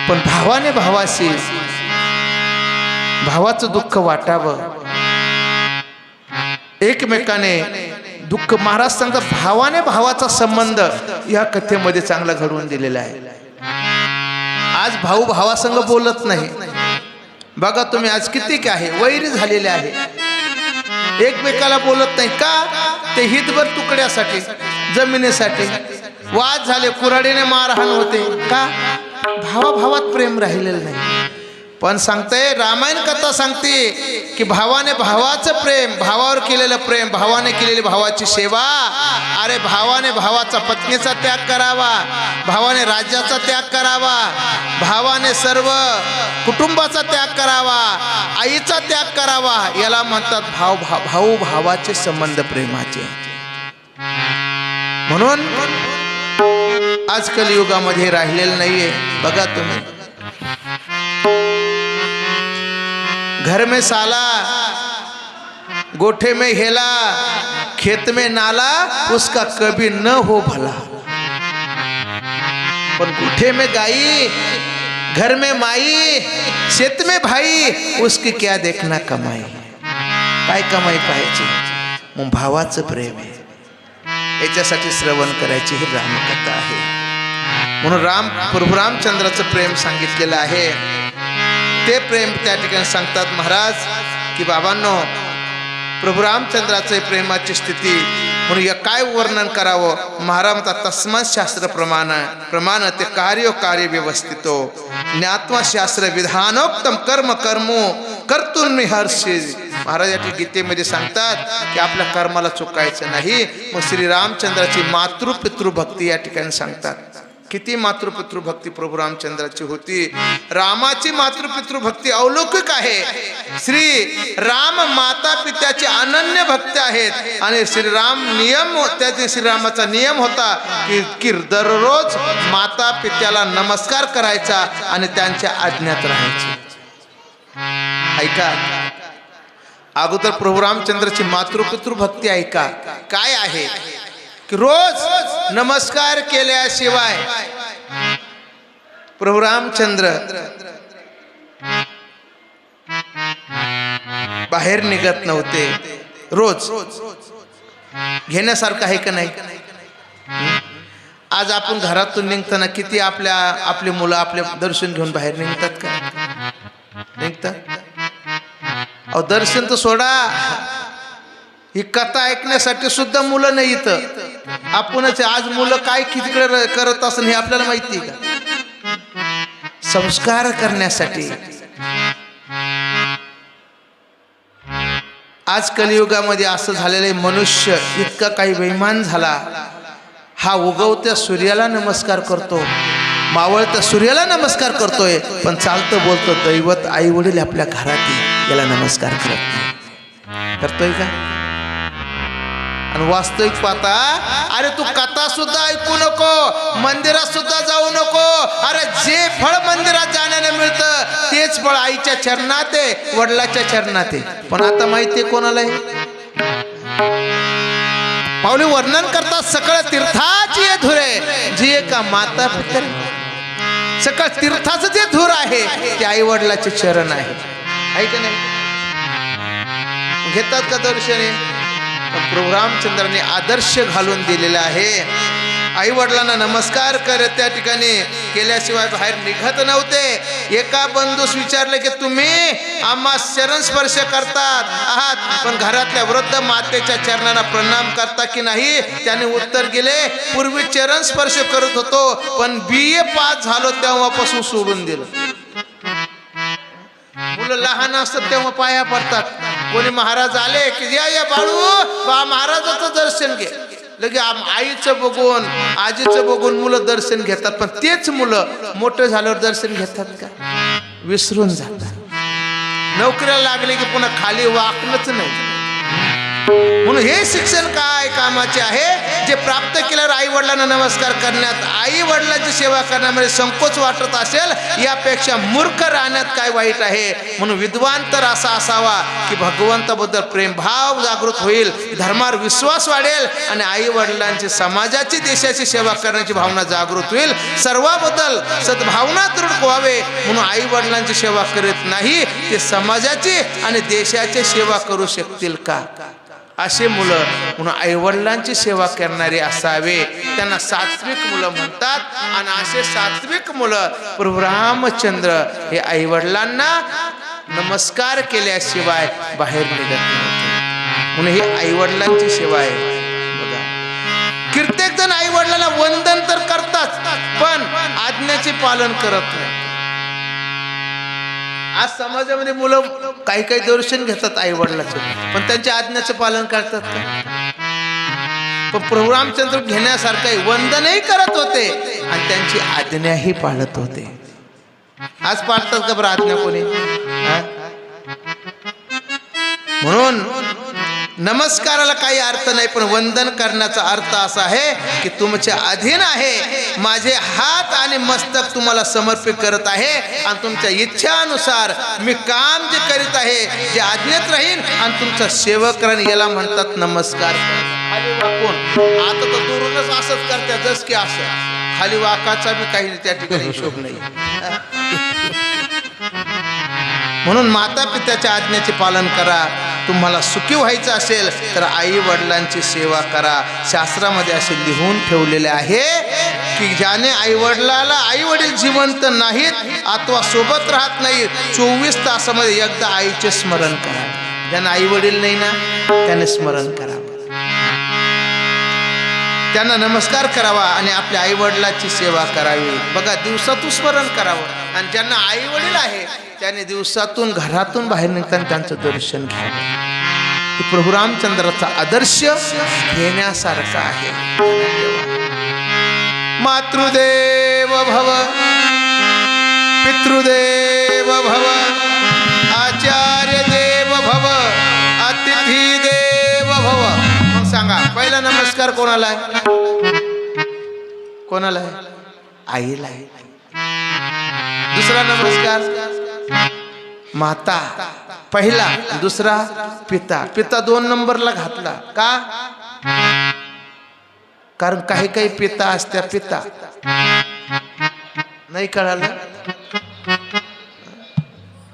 पण भावाने भावाशी भावाचं दुःख वाटावं, एकमेकाने दुःख. महाराज सांगतात भावाने भावाचा संबंध या कथेमध्ये चांगला घडवून दिलेला आहे. आज भाऊ भावासंग बोलत नाही. बघा तुम्ही आज किती काय आहे, वैरी झालेले आहे, एकमेकाला बोलत नाही का? ते हितभर तुकड्यासाठी, जमिनीसाठी वाद झाले, कुऱ्हाडीने मारहाण होते का? भावाभावात प्रेम राहिलेलं नाही. पण सांगते रामायण कथा सांगते की भावाने भावाचं प्रेम, भावावर केलेलं प्रेम, भावाने केलेली भावाची सेवा. अरे भावाने भावाचा पत्नीचा त्याग करावा, भावाने राज्याचा त्याग करावा, भावाने सर्व कुटुंबाचा त्याग करावा, आईचा त्याग करावा. याला म्हणतात भाऊ भावाचे संबंध प्रेमाचे. म्हणून आज कलियुगामध्ये राहिलेलं नाहीये. बघा तुम्ही, घर में साला, गोठे में हेला, खेत में नाला, उसका कभी न हो भला. पण गोठे में गाई, घर में माई, शेत में भाई, उसकी क्या देखना कमाई. काय कमाई पाहिजे? मग भावाचं प्रेम आहे, याच्यासाठी श्रवण करायची ही रामकथा आहे. म्हणून प्रभू रामचंद्राचं प्रेम सांगितलेलं आहे. ते प्रेम त्या ठिकाणी सांगतात महाराज की बाबांनो, प्रभू रामचंद्राचे प्रेमाची स्थिती म्हणून या काय वर्णन करावं. महाराज म्हणतात तस्मात् शास्त्र प्रमाण ते कार्य व्यवस्थितो ज्ञात्वा शास्त्र विधानोक्तम कर्म कर्मो कर्तुर्मी हर्षी. महाराज या गीतेमध्ये सांगतात की आपल्या कर्माला चुकायचं नाही. मग श्री रामचंद्राची मातृपितृभक्ती या ठिकाणी सांगतात. किती मातृपितृभक्ती प्रभू रामचंद्राची होती. रामाची मातृपितृभक्ती अलौकिक आहे. श्री राम माता पित्याचे अनन्य भक्त आहेत. आणि श्रीराम नियम, त्याचे श्रीरामाचा नियम होता की दररोज माता पित्याला नमस्कार करायचा आणि त्यांच्या आज्ञात राहायचे. ऐका, अगोदर प्रभू रामचंद्राची मातृपितृभक्ती ऐका काय आहे की रोज नमस्कार केल्याशिवाय प्रभू रामचंद्र बाहेर निघत नव्हते. रोज घेण्यासारखं आहे का नाही? आज आपण घरातून निघताना किती आपली मुलं आपले दर्शन घेऊन बाहेर निघतात का? निघतात. अहो दर्शन तर सोडा, ही कथा ऐकण्यासाठी सुद्धा मुलं नाही इथं. आपणच आज मुलं काय किती करत असेल हे आपल्याला माहिती का? संस्कार करण्यासाठी. आज कलियुगामध्ये असं झालेलं आहे, मनुष्य इतका काही बेईमान झाला, हा उगवत्या सूर्याला नमस्कार करतो, मावळत्या सूर्याला नमस्कार करतोय, पण चालतं बोलतो दैवत आई वडील आपल्या घरात याला नमस्कार करत नाही. करतोय का? आणि वास्तविक पाहता, अरे तू कथा सुद्धा ऐकू नको, मंदिरात सुद्धा जाऊ नको. अरे जे फळ मंदिरात जाण्याने मिळतं तेच फळ आईच्या चरणात आहे, वडिलाच्या चरणात आहे. पण आता माहिती आहे कोणाला आहे? माऊली वर्णन करतात, सकळ तीर्थाची धुरे जी एका माता पिता, सकळ तीर्थाचं जे धूर आहे ते आई वडिलाचे चरण आहे का नाही? घेतात का दर्शने? प्रभू रामचंद्रांनी आदर्श घालून दिलेला आहे. आई वडिलांना नमस्कार करत त्या ठिकाणी केल्याशिवाय बाहेर निघत नव्हते. एका बंधूस विचारले की तुम्ही आम्हा चरण स्पर्श करतात आहात, पण घरातल्या वृद्ध मातेच्या चरणांना प्रणाम करता की नाही? त्याने उत्तर दिले, पूर्वी चरण स्पर्श करत होतो, पण BA पास झालो तेव्हापासून सोडून दिलं. मुलं लहान असतात तेव्हा पाया पडतात. कोणी महाराज आले की या बाळू बा महाराजाचं दर्शन घे, लगे आईचं बघून आजीचं बघून मुलं दर्शन घेतात. पण तेच मुलं मोठं झाल्यावर दर्शन घेतात का? विसरून जातात. नोकरीला लागले की पुन्हा खाली वाकणंच नाही. म्हणून हे शिक्षण काय कामाचे आहे, जे प्राप्त केल्यावर आई वडिलांना नमस्कार करण्यात, आई वडिलांची सेवा करण्यामध्ये संकोच वाटत असेल, यापेक्षा मूर्ख राहण्यात काय वाईट आहे. म्हणून विद्वान तर असा असावा की भगवंताबद्दल प्रेमभाव जागृत होईल, धर्मावर विश्वास वाढेल आणि आई वडिलांची, समाजाची, देशाची सेवा करण्याची भावना जागृत होईल. सर्वाबद्दल सद्भावना दृढ व्हावे. म्हणून आई वडिलांची सेवा करीत नाही ते समाजाची आणि देशाची सेवा करू शकतील का? असे मुलं म्हणून आईवडिलांची सेवा करणारे असावे, त्यांना सात्विक मुलं म्हणतात. आणि असे सात्विक मुलं प्रभू रामचंद्र हे आईवडिलांना नमस्कार केल्याशिवाय बाहेर निघत नव्हते. म्हणून ही आईवडिलांची सेवा आहे. बघा, कित्येक जण आईवडिलांना वंदन तर करतात, पण आज्ञेचे पालन करत नाही. आज समाजामध्ये मुलं काही काही दर्शन घेतात आई वडिलांचं, पण त्यांच्या आज्ञेचं पालन करतात का? पण प्रभू रामचंद्र घेण्यासारखं वंदनही करत होते आणि त्यांची आज्ञाही पाळत होते. आज पाळतात का बरं आज्ञा कोणी? म्हणून नमस्काराला काही अर्थ नाही, पण वंदन करण्याचा अर्थ असा आहे की तुमच्या अधीन आहे, माझे हात आणि मस्तक तुम्हाला समर्पित करत आहे आणि तुमच्या इच्छानुसार मी काम जे करीत आहे, जे आज्ञेत राहीन आणि तुमचा सेवक राहीन, याला म्हणतात नमस्कार. खाली वाकून आता तर दुरूनच असंच करतात, जस की असं खाली वाकाचा बी काही त्या ठिकाणी हिशोब नाही. म्हणून माता पित्याच्या आज्ञेचे पालन करा. तुम्हाला सुखी व्हायचं असेल तर आई वडिलांची सेवा करा. शास्त्रामध्ये असे लिहून ठेवलेले आहे की ज्याने आई वडील जिवंत नाहीत अथवा सोबत राहत नाही, 24 तासामध्ये एकदा आईचे स्मरण करा. ज्यांना आई वडील नाही ना, त्याने स्मरण करावं, त्यांना नमस्कार करावा आणि आपल्या आई वडिलांची सेवा करावी. बघा, दिवसातून स्मरण करावं. आणि ज्यांना आई वडील आहे त्याने दिवसातून घरातून बाहेर निघताना त्यांचं दर्शन घ्यावं. प्रभू रामचंद्राचा आदर्श घेण्यासारखा आहे. मातृदेव भव, पितृदेव भव, आचार्य देव भव, अतिथी देव भव. मग सांगा, पहिला नमस्कार कोणाला आहे? कोणाला आहे? आईला आहे. दुसरा नमस्कार माता, पहिला. दुसरा पिता. पिता 2 नंबरला घातला का? कारण काही काही पिता असत्या, पिता नाही कळालं.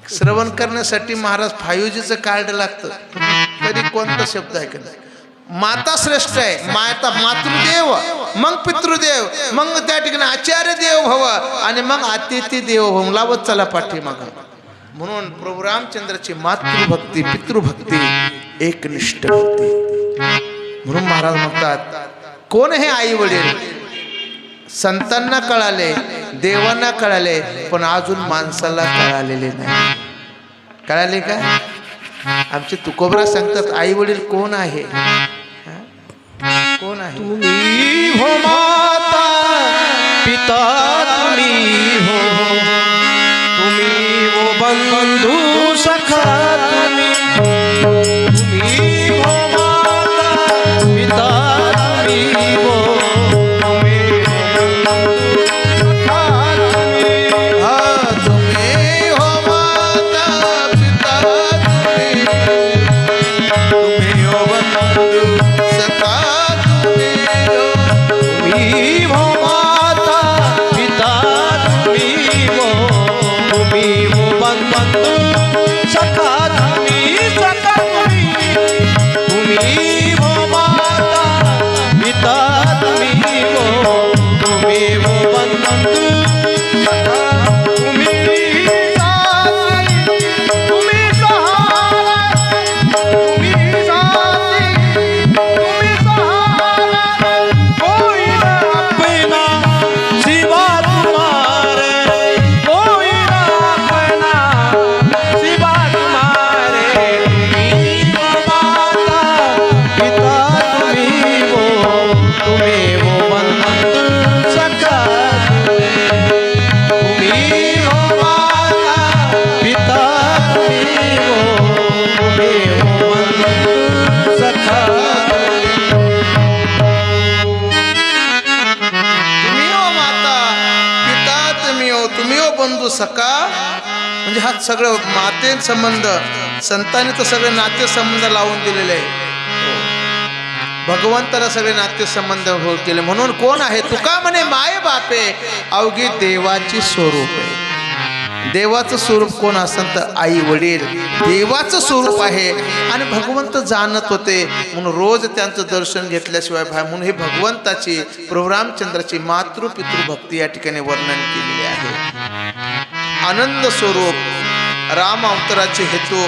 श्रवण करण्यासाठी महाराज 5Gचं कार्ड लागतं. कधी कोणता शब्द आहे का? माता श्रेष्ठ आहे. माता, मातृदेव, मग पितृदेव, मग त्या ठिकाणी आचार्य देव भव आणि मग अतिथी देव भव. लावत चला पाठीमागं. म्हणून प्रभू रामचंद्राची मातृभक्ती, पितृभक्ती एकनिष्ठ होती. म्हणून महाराज म्हणतात, कोण हे आई वडील? संतांना कळाले, देवांना कळाले, पण अजून माणसाला कळालेले नाही. कळाले का? आमचे तुकोबरा सांगतात आई वडील कोण आहे? कोण आहे? तुम्ही हो माता पिता, तुम्ही हो बंधू सखा, तुम्ही हो माता पिता, तुम्ही हो बंधू सखा, म्हणजे हा सगळं माते संबंध, संतांनी तर सगळे नाते संबंध लावून दिलेले आहे. भगवंताला सगळे नाते संबंध हो केले. म्हणून कोण आहे? तुका म्हणे माय बापे अवघी देवाची स्वरूप आहे. देवाचं स्वरूप कोण असेल तर आई वडील देवाचं स्वरूप आहे. आणि भगवंत जाणत होते म्हणून रोज त्यांचं दर्शन घेतल्याशिवाय म्हणून हे भगवंताची प्रभू रामचंद्राची मातृपितृ भक्ती या ठिकाणी वर्णन केलेली आहे. आनंद स्वरूप राम अवताराचे हेतू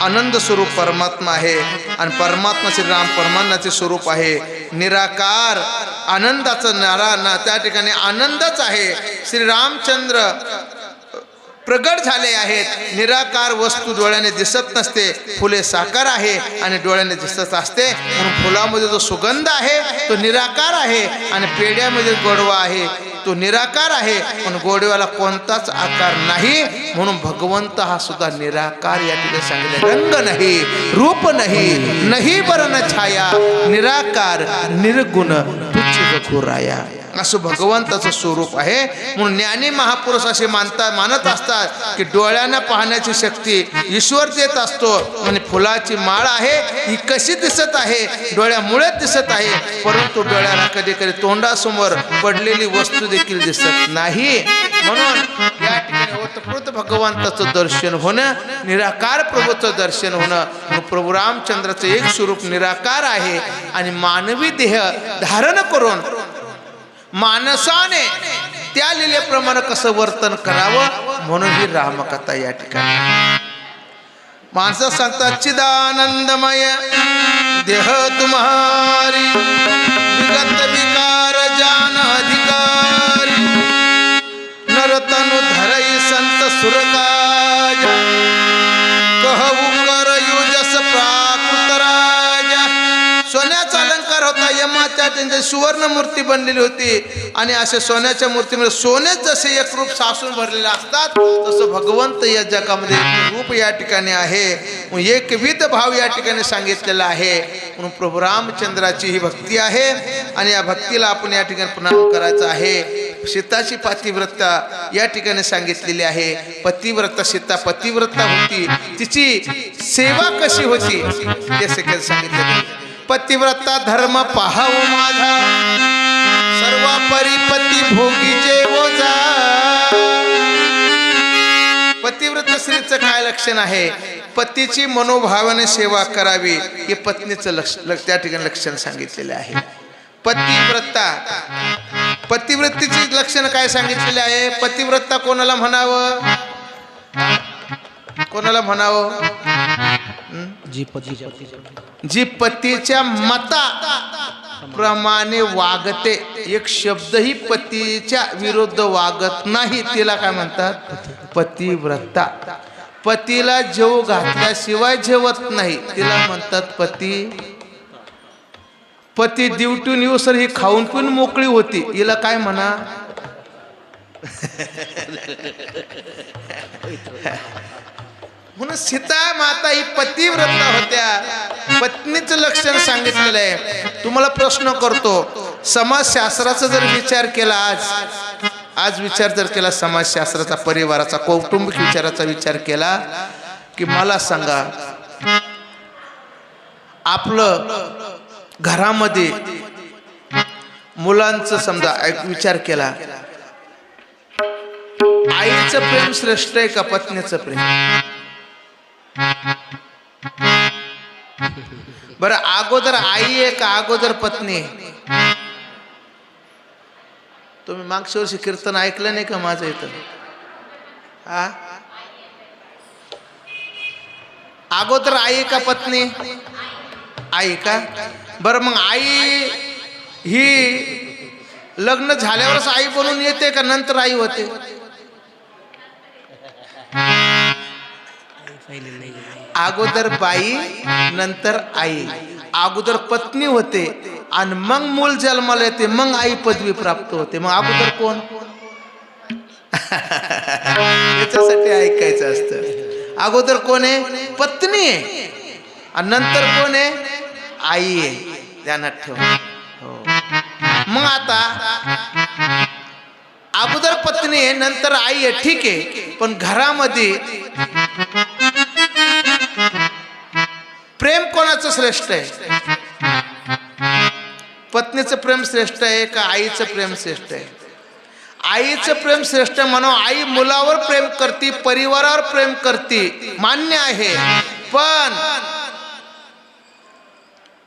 आनंद स्वरूप परमात्मा आहे आणि परमात्मा श्री राम परमात्म्याचे स्वरूप आहे. निराकार आनंदाचं त्या ठिकाणी आनंदच आहे. श्री रामचंद्र प्रगट झाले आहेत. निराकार वस्तू डोळ्याने दिसत नसते, फुले साकार आहे आणि डोळ्याने दिसत असते. म्हणून फुलामध्ये जो सुगंध आहे तो निराकार आहे आणि पेड्यामध्ये गोडवा आहे तो निराकार आहे. पण गोडव्याला कोणताच आकार नाही. म्हणून भगवंत हा सुद्धा निराकार या ठिकाणी सांगितले. रंग नाही, रूप नाही, नाही वर्ण छाया, निराकार निर्गुण तुच्छ रघुराया, असं भगवंताचं स्वरूप आहे. म्हणून ज्ञानी महापुरुष असे मानत असतात की डोळ्यांना पाहण्याची शक्ती ईश्वर देत असतो. म्हणजे फुलाची माळ आहे ही कशी दिसत आहे? डोळ्यामुळे दिसत आहे. परंतु डोळ्याला कधी कधी तोंडासमोर पडलेली वस्तू देखील दिसत नाही. म्हणून या ठिकाणी ओतप्रोत भगवंताचं दर्शन होणं, निराकार प्रभूचं दर्शन होणं. प्रभू रामचंद्राचं एक स्वरूप निराकार आहे आणि मानवी देह धारण करून मानसाने त्या लिलेप्रमाणे कसं वर्तन करावं म्हणून ही रामकथा या ठिकाणी. माणसं सांगतात चिदानंदमय देह तुम्हारी, विगत विकार जान अधिकारी, नरतनु धरई संत सुरकाज, कहू कर युजस प्राकृत राजा. सोन्याचा अलंकार होता. यमाच्या त्यांची सुवर्ण मूर्ती बनलेली होती आणि असे सोन्याच्या मूर्तीमध्ये सोनेच जसे एक रूप सासून भरलेले असतात तसं भगवंत या जगामध्ये रूप या ठिकाणी आहे. एकविध भाव या ठिकाणी सांगितलेला आहे. म्हणून प्रभू रामचंद्राची ही भक्ती आहे आणि या भक्तीला आपण या ठिकाणी प्रणाम करायचा आहे. सीताची पतिव्रता या ठिकाणी सांगितलेली आहे. पतिव्रता सीता पतिव्रता होती, तिची सेवा कशी होती ते सगळं सांगितले. पतिव्रता धर्म पाहाव माझा, सर्व परिपती भोगीचे ओझा. पतिव्रत स्त्रीचं काय लक्षण आहे? पतीची मनोभावाने सेवा करावी हे पत्नीचं त्या ठिकाणी लक्षण सांगितलेले आहे. पतिव्रता पतिव्रतेची लक्षण काय सांगितलेले आहे? पतिव्रता कोणाला म्हणावं? कोणाला म्हणावं? जी पतीच्या मता प्रमाणे वागते, एक शब्दही पतीच्या विरुद्ध वागत नाही, तिला काय म्हणतात? पतिव्रता. पतीला जेव घातल्याशिवाय जेवत नाही तिला म्हणतात पती. पती ड्युटीहून येऊसर ही खाऊन पिऊन मोकळी होती, हिला काय म्हणा. म्हणून सीता माता ही पतिव्रता होत्या. पत्नीचं लक्षण सांगितलेलं आहे. तुम्हाला प्रश्न करतो, समाजशास्त्राचा जर विचार केला, आज विचार जर केला समाजशास्त्राचा, परिवाराचा, कौटुंबिक विचाराचा विचार केला की मला सांगा, आपलं घरामध्ये मुलांचं समजा एक विचार केला, आईचं प्रेम श्रेष्ठ आहे का पत्नीचं प्रेम? बरं, अगोदर आई आहे का अगोदर पत्नी? तुम्ही मागच्या वर्षी कीर्तन ऐकलं नाही का माझं इथं? हा, अगोदर आई का पत्नी? आई का? बरं, मग आई ही लग्न झाल्यावरच आई बनून येते का नंतर आई होते? अगोदर बाई नंतर आई. अगोदर पत्नी होते आणि मग मूल जन्माला येते, मग आई पदवी प्राप्त होते. मग अगोदर कोण? याच्यासाठी ऐकायचं असतं. अगोदर कोण आहे? पत्नी आहे. आणि नंतर कोण आहे? आई आहे. ध्यानात ठेवा. हो. मग आता अगोदर पत्नी आहे नंतर आई आहे, ठीक आहे. पण घरामध्ये प्रेम कोणाचं श्रेष्ठ आहे? पत्नीचं प्रेम श्रेष्ठ आहे का आईचं प्रेम श्रेष्ठ आहे? आईचं प्रेम श्रेष्ठ म्हणून आई मुलावर प्रेम करते, परिवारावर प्रेम करते, मान्य आहे.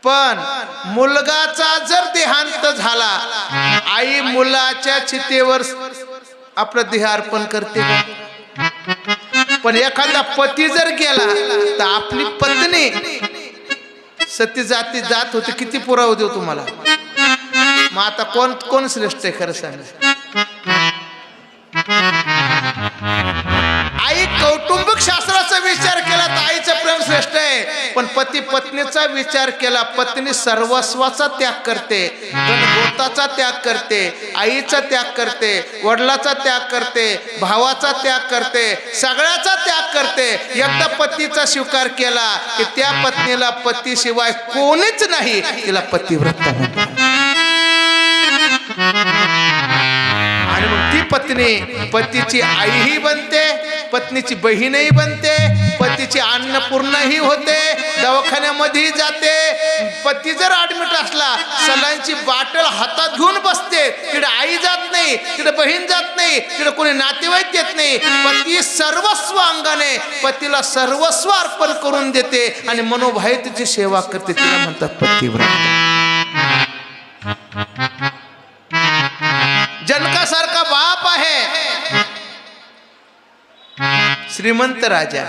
पण मुलगाचा जर देहांत झाला, आई मुलाच्या चितेवर आपलं देह अर्पण करते का? पण एखादा पती जर गेला तर आपली पत्नी सती जात होती. किती पुरावा देऊ तुम्हाला? मग आता कोण श्रेष्ठ आहे खरं सांगा? आई कौटुंबिक शास्त्राचा विचार केला तर आईचं प्रेम श्रेष्ठ आहे. पण पती पत्नीचा विचार केला, पत्नी सर्वस्वाचा त्याग करते, गणगोताचा त्याग करते, आईचा त्याग करते, वडिलाचा त्याग करते, भावाचा त्याग करते, सगळ्याचा त्याग करते. एकदा पतीचा स्वीकार केला की त्या पत्नीला पतीशिवाय कोणीच नाही, तिला पतिव्रता म्हणतात. आणि मग ती पत्नी पतीची आईही बनते, पत्नीची बहीणही बनते, पतीची अन्नपूर्णाही होते, दवाखान्यामध्येही जाते. पती जर ऍडमिट असला, सलाईनची बाटल हातात घेऊन बसते. तिकडे आई जात नाही, तिकडे बहीण जात नाही, तिकडे कोणी नातेवाईक येत नाही. पती सर्वस्व अंगाने पतीला सर्वस्व अर्पण करून देते आणि मनोभावे तिची सेवा करते. तिला म्हणतात पतिव्रता. जनकासारखा बाप आहे, श्रीमंत राजा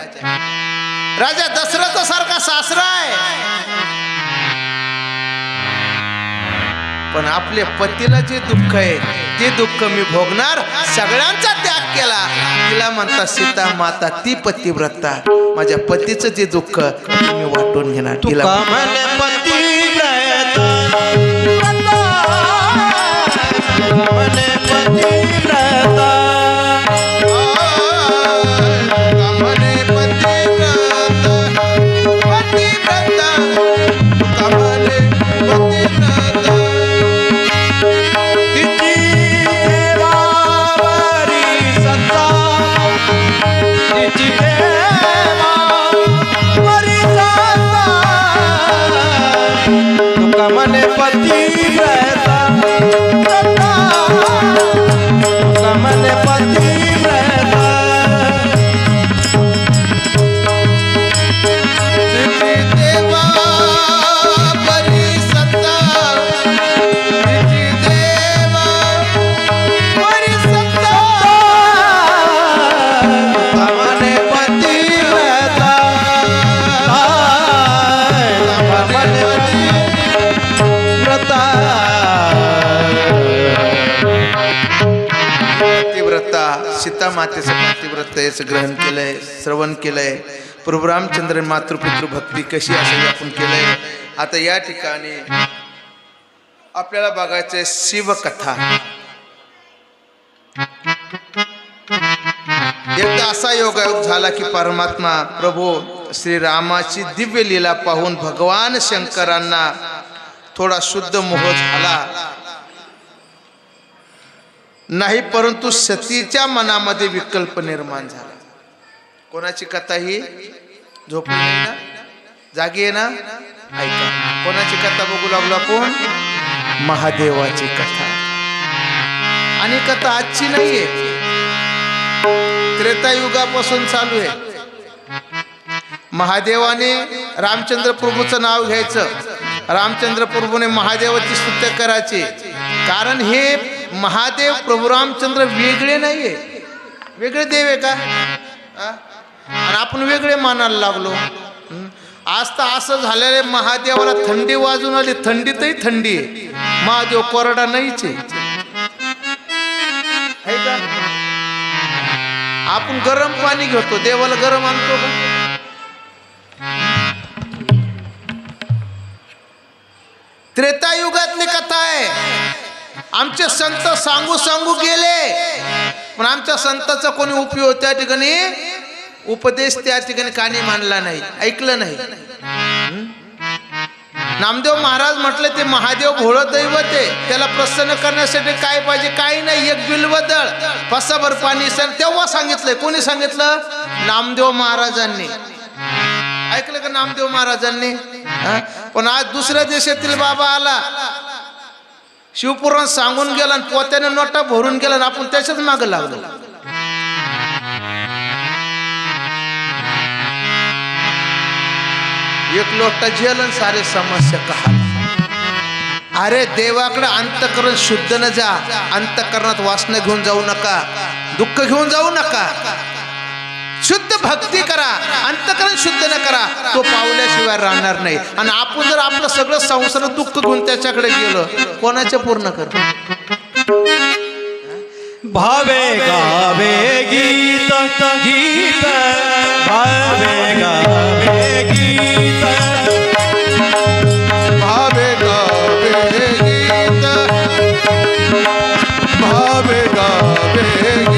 दशरथासारखा सासरा आहे, पण आपल्या पतीला जे दुःख आहे ते दुःख मी भोगणार, सगळ्यांचा त्याग केला. तिला म्हणतात सीता माता, ती पतिव्रता. माझ्या पतीचं जे दुःख मी वाटून घेणार. तिला देवा सीता मातेचं पातिव्रत्य याचं ग्रहण केलंय, श्रवण केलंय. प्रभू रामचंद्र मातृपितृ भक्ती कशी असावी आपण केलंय. आता या ठिकाणी आपल्याला बघायचंय शिवकथा. एकदा असा योगायोग झाला की परमात्मा प्रभू श्रीरामाची दिव्य लीला पाहून भगवान शंकरांना थोडा शुद्ध मोह झाला नाही, परंतु सतीच्या मनामध्ये विकल्प निर्माण झाला. कोणाची कथा ही? झोपली नाही ना, जागी आहे ना, ऐका. कोणाची कथा बघू लागलो आपण? महादेवाची कथा. आणि कथा आजची नाहीये, त्रेतायुगापासून चालू आहे. महादेवाने रामचंद्र प्रभूचं नाव घ्यायचं, रामचंद्र प्रभूने महादेवाची स्तुत्य करायची. कारण हे महादेव प्रभू रामचंद्र वेगळे नाहीये, वेगळे देव आहे का? आणि आपण वेगळे मानायला लागलो. आज तर असं झालेलं महादेवाला थंडी वाजून आली, थंडीतही थंडी आहे. महादेव कोरडा नाहीच आहे का? आपण गरम पाणी घेतो, देवाला गरम आणतो का? त्रेतायुगातली कथा आहे. आमचे संत सांगू सांगू गेले, पण आमच्या संताचा कोणी उपयोग त्या ठिकाणी, उपदेश त्या ठिकाणी कानी मानला नाही, ऐकलं नाही. नामदेव महाराज म्हटले ते महादेव भोळं दैवत आहे, त्याला प्रसन्न करण्यासाठी काय पाहिजे? काही नाही, एक बिल्वदळ, फसाभर पाणी. तेव्हा सांगितलंय. कोणी सांगितलं? नामदेव महाराजांनी. ऐकलं का नामदेव महाराजांनी? पण आज दुसऱ्या देशातील बाबा आला, शिवपुराण सांगून गेला आणि पोत्याने नोटा भरून गेला आणि आपण त्याच्याच मागे लागलो. एक लोटा जेल आणि सारे समस्या कहा. अरे देवाकडे अंतकरण शुद्ध न जा, अंतकरणात वासना घेऊन जाऊ नका, दुःख घेऊन जाऊ नका. शुद्ध भक्ती करा, अंतकरण शुद्ध न करा, तो पावल्याशिवाय राहणार नाही. आणि आपण जर आपलं सगळं संसार दुःख घेऊन त्याच्याकडे गेलो, कोणाचे पूर्ण कर? भावे गावे गीत गीत, भावे गावे गीत, भावे गावे गीत, भावे गावे गीत,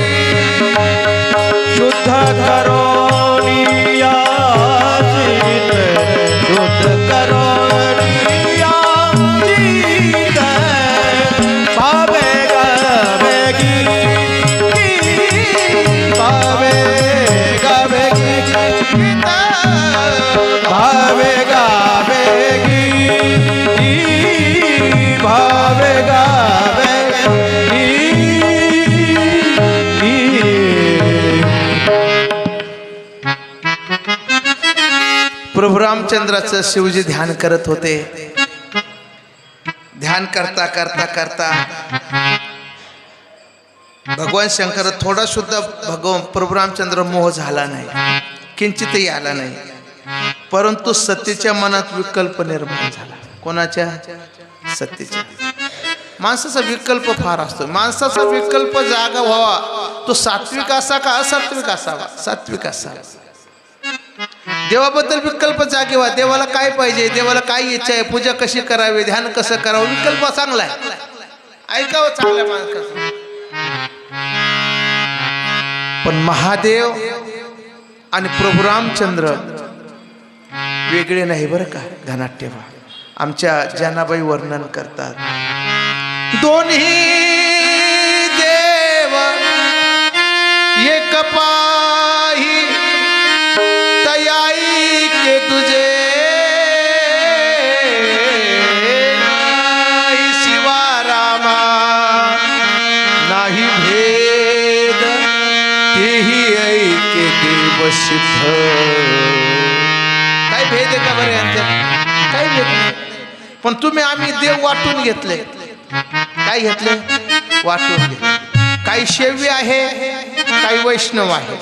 शुद्ध करोनी या चित, शुद्ध करोनी या चित, भावे गावे गीत, भावे गावे गीत, भावे गावे गीत, भावे गावे प्रभू रामचंद्राचं शिवजी ध्यान करत होते. ध्यान करता करता करता भगवान शंकर थोडा सुद्धा प्रभू रामचंद्र मोह झाला नाही, किंचितही आला नाही. परंतु सतीच्या मनात विकल्प निर्माण झाला. कोणाच्या? सतीच्या. माणसाचा विकल्प फार असतो. माणसाचा विकल्प जागा व्हावा, तो सात्विक असा का असात्विक असावा? सात्विक असावा. देवाबद्दल विकल्प जागे व्हा. देवाला काय पाहिजे, देवाला काय इच्छा आहे, पूजा कशी करावी, ध्यान कसं करावं, विकल्प चांगला आहे. ऐकावं चांगल्या माणसाचं. पण महादेव आणि प्रभू रामचंद्र वेगळे नाही बरं का, ध्यानात ठेवा. आमच्या जनाबाई वर्णन करतात, दोन्ही देव एक पाही तयाई के तुझे, नाही शिवा रामा नाही भेद, तेही ऐके देव सिद्ध. काय भेद आहे का बरं यांच्यात? काय भेद नाही. पण तुम्ही आम्ही देव वाटून घेतले. काय घेतले? वाटून घेतले. काही शैव्य आहे, काही वैष्णव आहे.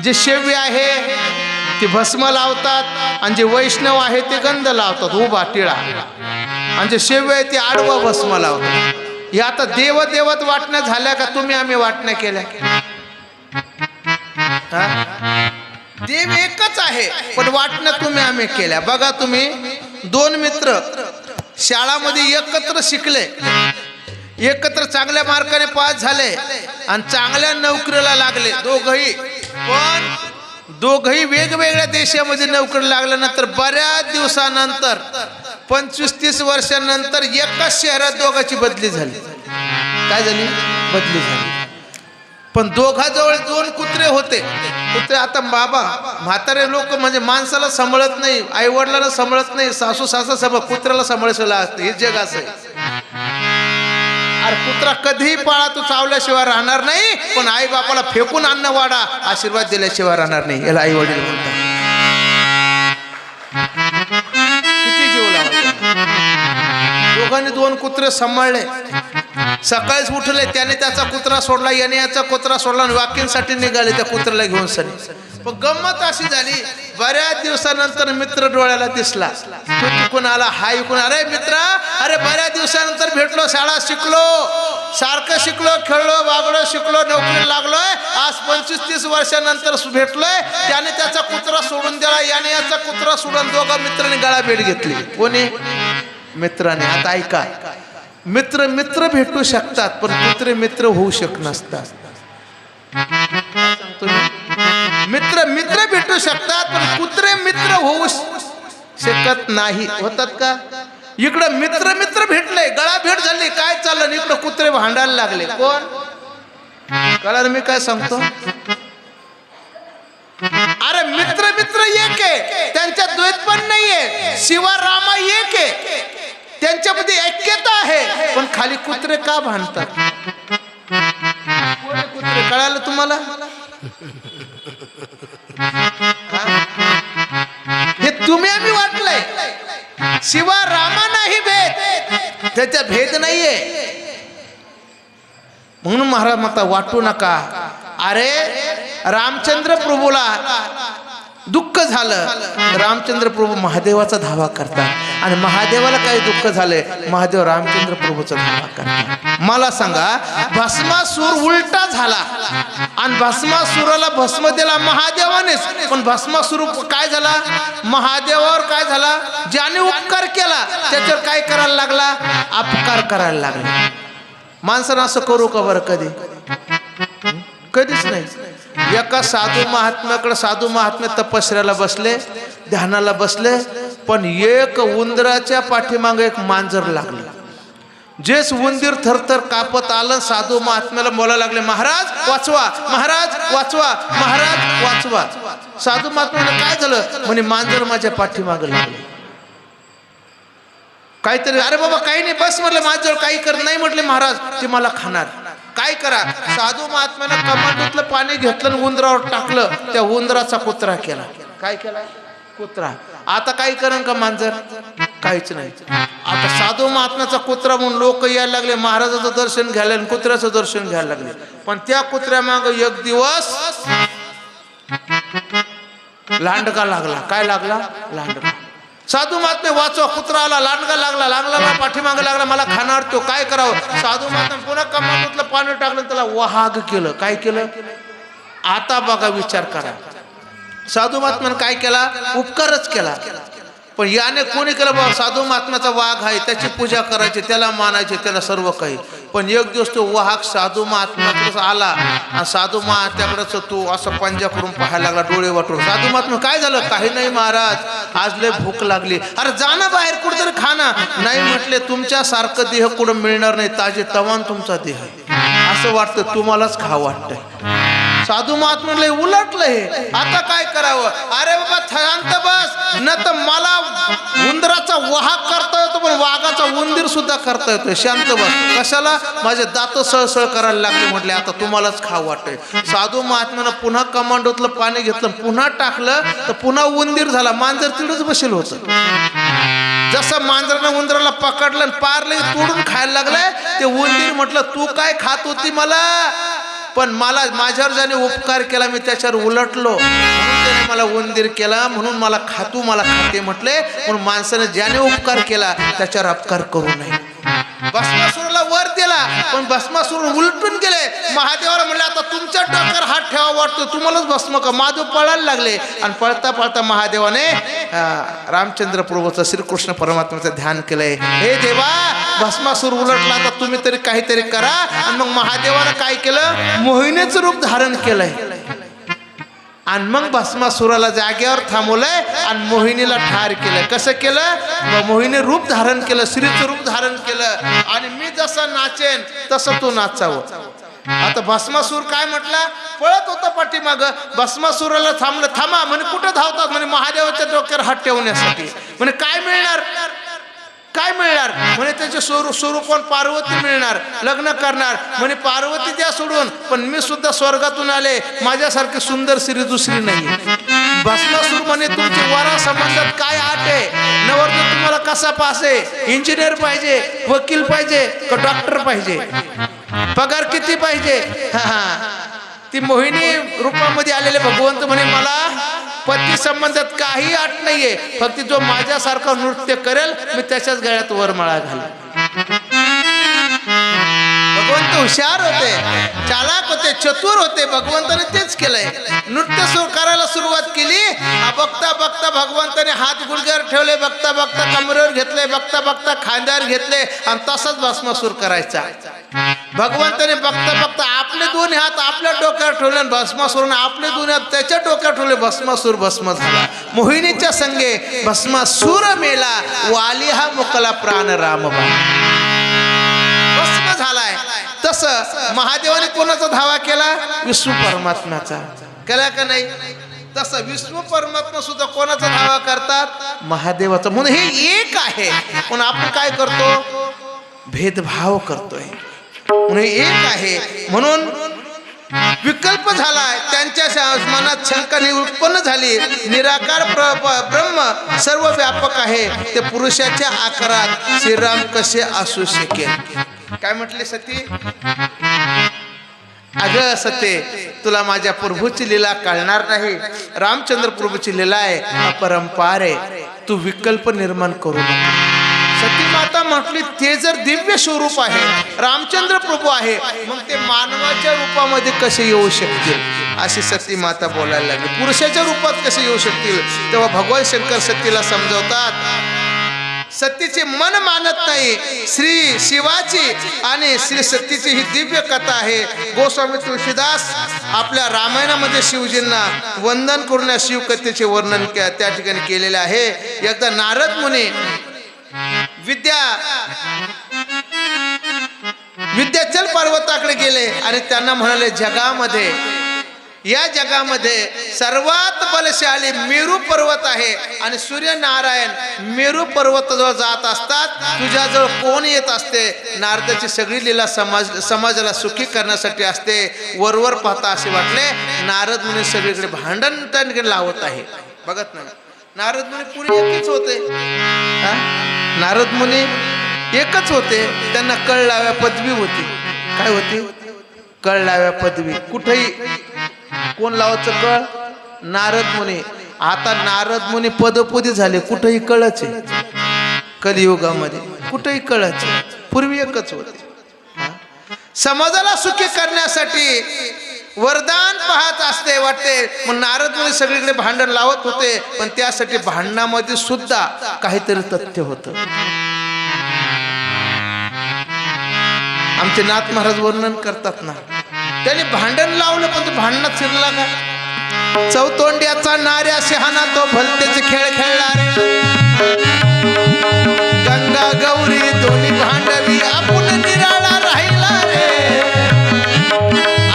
जे शैव्य आहे ते भस्म लावतात आणि जे वैष्णव आहे ते गंध लावतात, उभा टिळा. आणि जे शैव्य आहे ते आडवा भस्म लावतात. हे आता देवदेवत वाटण्या झाल्या का तुम्ही आम्ही वाटण्या केल्या? हा? देव एकच आहे पण वाटण्या तुम्ही आम्ही केल्या. बघा तुम्ही, दोन मित्र शाळामध्ये एकत्र शिकले, एकत्र चांगल्या मार्काने पास झाले आणि चांगल्या नोकरीला लागले दोघही. पण दोघही वेगवेगळ्या देशामध्ये नोकरी लागल्यानंतर बऱ्याच दिवसानंतर 25-30 वर्षांनंतर एकाच शहरात दोघांची बदली झाली. काय झाली? बदली झाली. पण दोघाजवळ दोन कुत्रे होते. कुत्रे आता बाबा म्हातारे लोक म्हणजे माणसाला सांभाळत नाही, आई वडिलांना सांभाळत नाही, सासू सासरा सांभाळ, कुत्र्याला सांभाळायचं असतं. हे जग असं आहे. अरे कुत्रा कधीही पाळा तू चावल्याशिवाय राहणार नाही, पण आई बापाला फेकून अन्न वाढा आशीर्वाद दिल्याशिवाय राहणार नाही. याला आई वडील म्हणतात. किती जीव लावला. दोघांनी दोन कुत्रे सांभाळले. सकाळीच उठले, त्याने त्याचा कुत्रा सोडला, याने याचा कुत्रा सोडला आणि वॉकिंगसाठी निघाले त्या कुत्र्याला घेऊन सरी. पण गंमत अशी झाली, बऱ्याच दिवसानंतर मित्र डोळ्याला दिसला. तो तिकून आला, हा इकून, अरे मित्रा, अरे बऱ्याच दिवसानंतर भेटलो, शाळा शिकलो, सारखं शिकलो, खेळलो, वागलो, शिकलो, नोकरीला लागलोय, आज 25-30 वर्षानंतर भेटलोय. त्याने त्याचा कुत्रा सोडून दिला, याने याचा कुत्रा सोडून दोघा मित्रांनी गळा भेट घेतली. कोणी? मित्राने. आता ऐका, मित्र मित्र भेटू शकतात पण कुत्रे मित्र होऊ शकत नसतात. मित्र मित्र भेटू शकतात पण कुत्रे मित्र होऊ शकत नाही. होतात का? इकडं मित्र मित्र भेटले, गळा भेट झाली, काय चाललं, इकडं कुत्रे भांडायला लागले. कोण? कळलं मी काय सांगतो? अरे मित्र मित्र एक आहे, त्यांच्यात द्वैत पण नाहीये, शिवा रामा एक आहे, त्यांच्यामध्ये ऐक्यता आहे, पण खाली कुत्रे का भांडतात? कुत्रे कळालं तुम्हाला? हे तुम्ही आम्ही वाटलंय. शिवा रामा नाही भेद, त्याचा भेद नाहीये. म्हणून महाराज म्हणता वाटू नका. अरे रामचंद्र प्रभूला दुःख झालं, रामचंद्र प्रभू महादेवाचा धावा करतात आणि महादेवाला काही दुःख झाले, महादेव रामचंद्र प्रभूचा धावा करतात. मला सांगा, भस्मासूर उलटा झाला आणि भस्मासुराला भस्म दिला महादेवानेच, पण भस्मासूर काय झाला? महादेवावर काय झाला? ज्याने उपकार केला त्याच्यावर काय करायला लागला? अपकार करायला लागला. माणसानं असं करू का बरं? कधी कधीच नाही. एका साधू महात्म्याकडे साधू महात्म्या तपस्याला बसले, ध्यानाला बसले, पण एक उंदराच्या पाठीमागे एक मांजर लागलं. जेच उंदीर थरथर कापत आलं, साधू महात्म्याला बोलायला लागले, महाराज वाचवा, महाराज वाचवा, महाराज वाचवा. साधू महात्म्याला काय झालं? म्हणे मांजर माझ्या पाठीमागे लागलं. काहीतरी, अरे बाबा काही नाही, बस म्हटलं, माझ्याजवळ काही कर नाही म्हटले, महाराज ते मला खाणार. काय करा? साधू महात्म्यानं कमांडूतलं पाणी घेतलं आणि उंदरावर टाकलं, त्या उंदराचा कुत्रा केला. काय केला? कुत्रा. आता काय करण का मांजर? काहीच नाही. आता साधू महात्म्याचा कुत्रा म्हणून लोक यायला लागले, महाराजाचं दर्शन घ्यायला आणि कुत्र्याचं दर्शन घ्यायला लागले. पण त्या कुत्र्या माग एक दिवस लांडगा लागला. काय लागला? लांडगा. साधू महात्मे वाचवा, कुत्रा आला, लांडगा लागला, लागला पाठीमागे लागला, मला खाणार. तो काय करावं? साधू महात्मे पुन्हा कमांडूतलं पाणी टाकलं, त्याला वहाग केलं. काय केलं? आता बघा, विचार करा. साधू महात्म्यानं काय केला? उपकारच केला. पण याने कोणी केलं? बाबा साधू महात्म्याचा वाघ आहे, त्याची पूजा करायची, त्याला मानायचे, त्याला सर्व काही. पण एक दिवस तो वाघ साधू महात्म्याकडे आला आणि साधू महात्म्याकडेच तो असं पंजा करून पाहायला लागला, डोळे वाटून. साधू महात्मा काय झालं? काही नाही महाराज, आज लय भूक लागली. अरे जाणं बाहेर कुठेतरी खाना. नाही म्हटले, तुमच्यासारखं देह कुठं मिळणार नाही, ताजे तवान तुमचा देह. असं वाटतं तुम्हालाच खावं वाटतंय. साधू महात्म्याला उलटलंय. आता काय करावं? अरे बाबा शांत बस, न तर मला उंदराचा वाहक करता येतो पण वाघाचा उंदीर सुद्धा करता येतोय. शांत बस. कशाला? माझे दात सळसळ करायला लागले. म्हटले आता तुम्हालाच खावं वाटतंय. साधू महात्म्यानं पुन्हा कमांडोतलं पाणी घेतलं, पुन्हा टाकलं, तर पुन्हा उंदीर झाला. मांजर तिथंच बसेल होतं. जसं मांजरानं उंदराला पकडलं आणि पारले तोडून खायला लागलाय, ते उंदीर म्हटलं तू काय खात होती मला, पण मला माझ्यावर ज्याने उपकार केला मी त्याच्यावर उलटलो, म्हणून त्याने मला उंदीर केला, म्हणून मला खातू, मला खाते म्हटले. म्हणून माणसाने ज्याने उपकार केला त्याच्यावर अपकार करू नये. भस्मासुराला वर दिला, पण भस्मासूर उलटून गेले. महादेवाला म्हणले आता तुमच्या डोक्यावर हात ठेवा वाटतो, तुम्हालाच भस्म का. महादेव पळायला लागले आणि पळता पळता महादेवाने रामचंद्र प्रभूचं श्रीकृष्ण परमात्म्याचं ध्यान केलंय. हे देवा, भस्मासूर उलटला, आता तुम्ही तरी काहीतरी करा. आणि मग महादेवानं काय केलं, मोहिनीचं रूप धारण केलंय आणि मग भस्मासुराला जागेवर थांबवलंय आणि मोहिनीला ठार केलं. कसं केलं, मोहिनी रूप धारण केलं, स्त्रीचं रूप धारण केलं आणि मी जसं नाचेन तसं तू नाचावं. आता भस्मासूर काय म्हटलं, पळत होता पाठीमाग. भस्मासुराला थांबलं, थांबा म्हणे. कुठं धावतात म्हणे, महादेवाच्या डोक्यावर हात ठेवण्यासाठी. म्हणे काय मिळणार, काय मिळणार म्हणे, त्याचे स्वरूपण पार्वती मिळणार, लग्न करणार म्हणे. पार्वती द्या सोडून, पण मी सुद्धा स्वर्गातून आले, माझ्यासारखी सुंदर स्त्री दुसरी नाही. भस्मासूर म्हणे तुमची वरा संबंधात काय आट आहे, नवरदेव तुम्हाला कसा पास आहे, इंजिनियर पाहिजे, वकील पाहिजे का डॉक्टर पाहिजे, पगार किती पाहिजे. ती मोहिनी रूपामध्ये आलेले भगवंत म्हणे मला पती संबंधात काही आट नाहीये, फक्त जो माझ्यासारखा नृत्य करेल मी त्याच्याच गळ्यात वरमाळा घालेल. भगवंत हुशार होते, चालाक होते, चतुर होते. भगवंताने तेच केलंय, नृत्य करायला सुरुवात केली. बघता बघता भगवंताने हात गुडघ्यावर ठेवले, बघता बघता कमरेवर घेतले, बघता बघता खांद्यावर घेतले आणि तसाच भस्मासूर करायचा. भगवंताने बघता बघता आपले दोन्ही हात आपल्या डोक्यावर ठेवले आणि भस्मासूरने आपले दोन्ही हात त्याच्या डोक्यावर ठेवले. भस्मासूर भस्म झाला. मोहिनीच्या संगे भस्मासूर मेला, वाली हा मुकला प्राण रामबा. भस्म झालाय. तसं महादेवाने कोणाचा धावा केला, विष्णू परमात्म्याचा केला का नाही. तसं विष्णू परमात्मा सुद्धा कोणाचा धावा करतात, महादेवाचा. म्हणून हे एक आहे, पण आपण काय करतो, भेदभाव करतोय. म्हणून एक आहे म्हणून विकल्प झालाय. त्यांच्या मनात शंका उत्पन्न झाली. निराकार ब्रह्म सर्व व्यापक आहे, ते पुरुषाच्या आकारात श्रीराम कसे असू शकेल. काय म्हटले सती, अगं सते, तुला माझ्या प्रभूची लीला कळणार नाही. रामचंद्र प्रभूची लीला आहे, अपरंपार आहे, तू विकल्प निर्माण करू नका. सती माता म्हटली ते जर दिव्य स्वरूप आहे, रामचंद्र प्रभू आहे, मग ते मानवाच्या रूपामध्ये कसे येऊ शकतील, अशी सती माता बोलायला लागली. पुरुषाच्या रूपात कसे येऊ शकतील. तेव्हा भगवान शंकर सतीला समजवतात, सतीचे मन मानत नाही. श्री शिवाची आणि श्री सतीची ही दिव्य कथा आहे. गोस्वामी तुळशीदास आपल्या रामायणामध्ये शिवजींना वंदन करून शिवकथेचे वर्णन त्या ठिकाणी केलेले आहे. एकदा नारद मुनी विद्याचल पर्वताकडे गेले आणि त्यांना म्हणाले, जगामध्ये, या जगामध्ये सर्वात बलशाली मेरू पर्वत आहे आणि सूर्यनारायण मेरू पर्वताजवळ जात असतात, तुझ्याजवळ कोण येत असते. नारदाची सगळी लीला समाजाला सुखी करण्यासाठी असते. वरवर पाहता असे वाटले नारद मुनी सगळीकडे भांडण लावत आहे. बघत नाही, नारद मुनी पुरी एकच होते. नारद मुनी एकच होते, त्यांना कळलाव्या पदवी होती. काय होती, कळलाव्या पदवी. कुठेही कोण लावायचं कळ, नारद मुनी. आता नारद मुनी पदपदी झाले, कुठेही कळच आहे. कलियुगामध्ये कुठेही कळच आहे, पूर्वी एकच होते. समाजाला सुखी करण्यासाठी वरदान पाहत असते वाटते. मग नारद मुनी सगळीकडे भांडण लावत होते, पण त्यासाठी भांडणामध्ये सुद्धा काहीतरी तथ्य होतं. आमचे नाथ महाराज वर्णन करतात ना, त्याने भांडण लावलं पण तो भांडणात शिरला का. चौतोंड्याचा नाऱ्या शहाणा तो भलतेचे खेळ खेळणार. गंगा गौरी दोन्ही भांडवी आपण निराळा राहिला रे.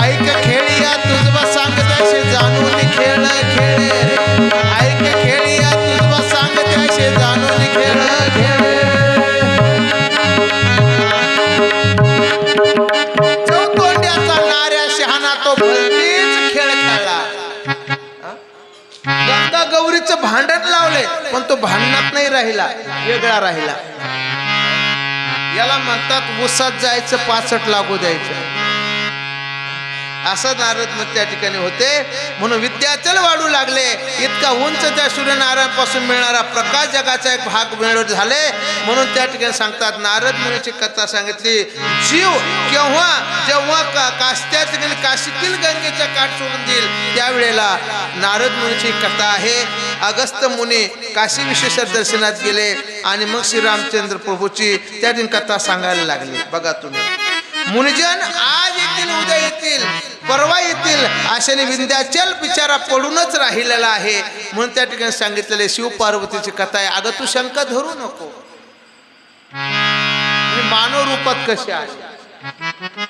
ऐक खेळिया तुझवा सांगताशे जाणून खेळ खेळे रे. ऐक खेळिया तुझवा सांगताशे जाणून खेळ खेळे. चौतोंड्याचा नाऱ्या शहाणा तो भलतेच खेळ खेळला. गंगा गौरीचं भांडण लावले पण तो भांडणात नाही राहिला, वेगळा राहिला. याला म्हणतात उसात जायचं 65 लागू द्यायचं. असं नारद मग त्या ठिकाणी होते. म्हणून विद्याचल वाढू लागले. इतका उंच त्या सूर्यनारायणापासून मिळणारा प्रकाश जगाचा एक भाग मिळत झाले. म्हणून त्या ठिकाणी सांगतात, नारद मुनीची कथा सांगितली. जीव जेव्हा त्या ठिकाणी काशीतील गंगेच्या काठ सोडून देईल त्यावेळेला नारद मुनीची कथा आहे. अगस्त्य मुनी काशी विश्वेश्वर दर्शनात गेले आणि मग श्रीरामचंद्र प्रभूची त्या ठिकाणी कथा सांगायला लागली. बघा तुम्ही, मुनिजन आज येतील, उद्या येतील, परवा येतील अशाने विंध्याचल बिचारा पडूनच राहिलेला आहे. म्हणून त्या ठिकाणी सांगितलेले शिव पार्वतीची कथा आहे. अगं तू शंका धरू नको, मानव रूपात कशी आहे.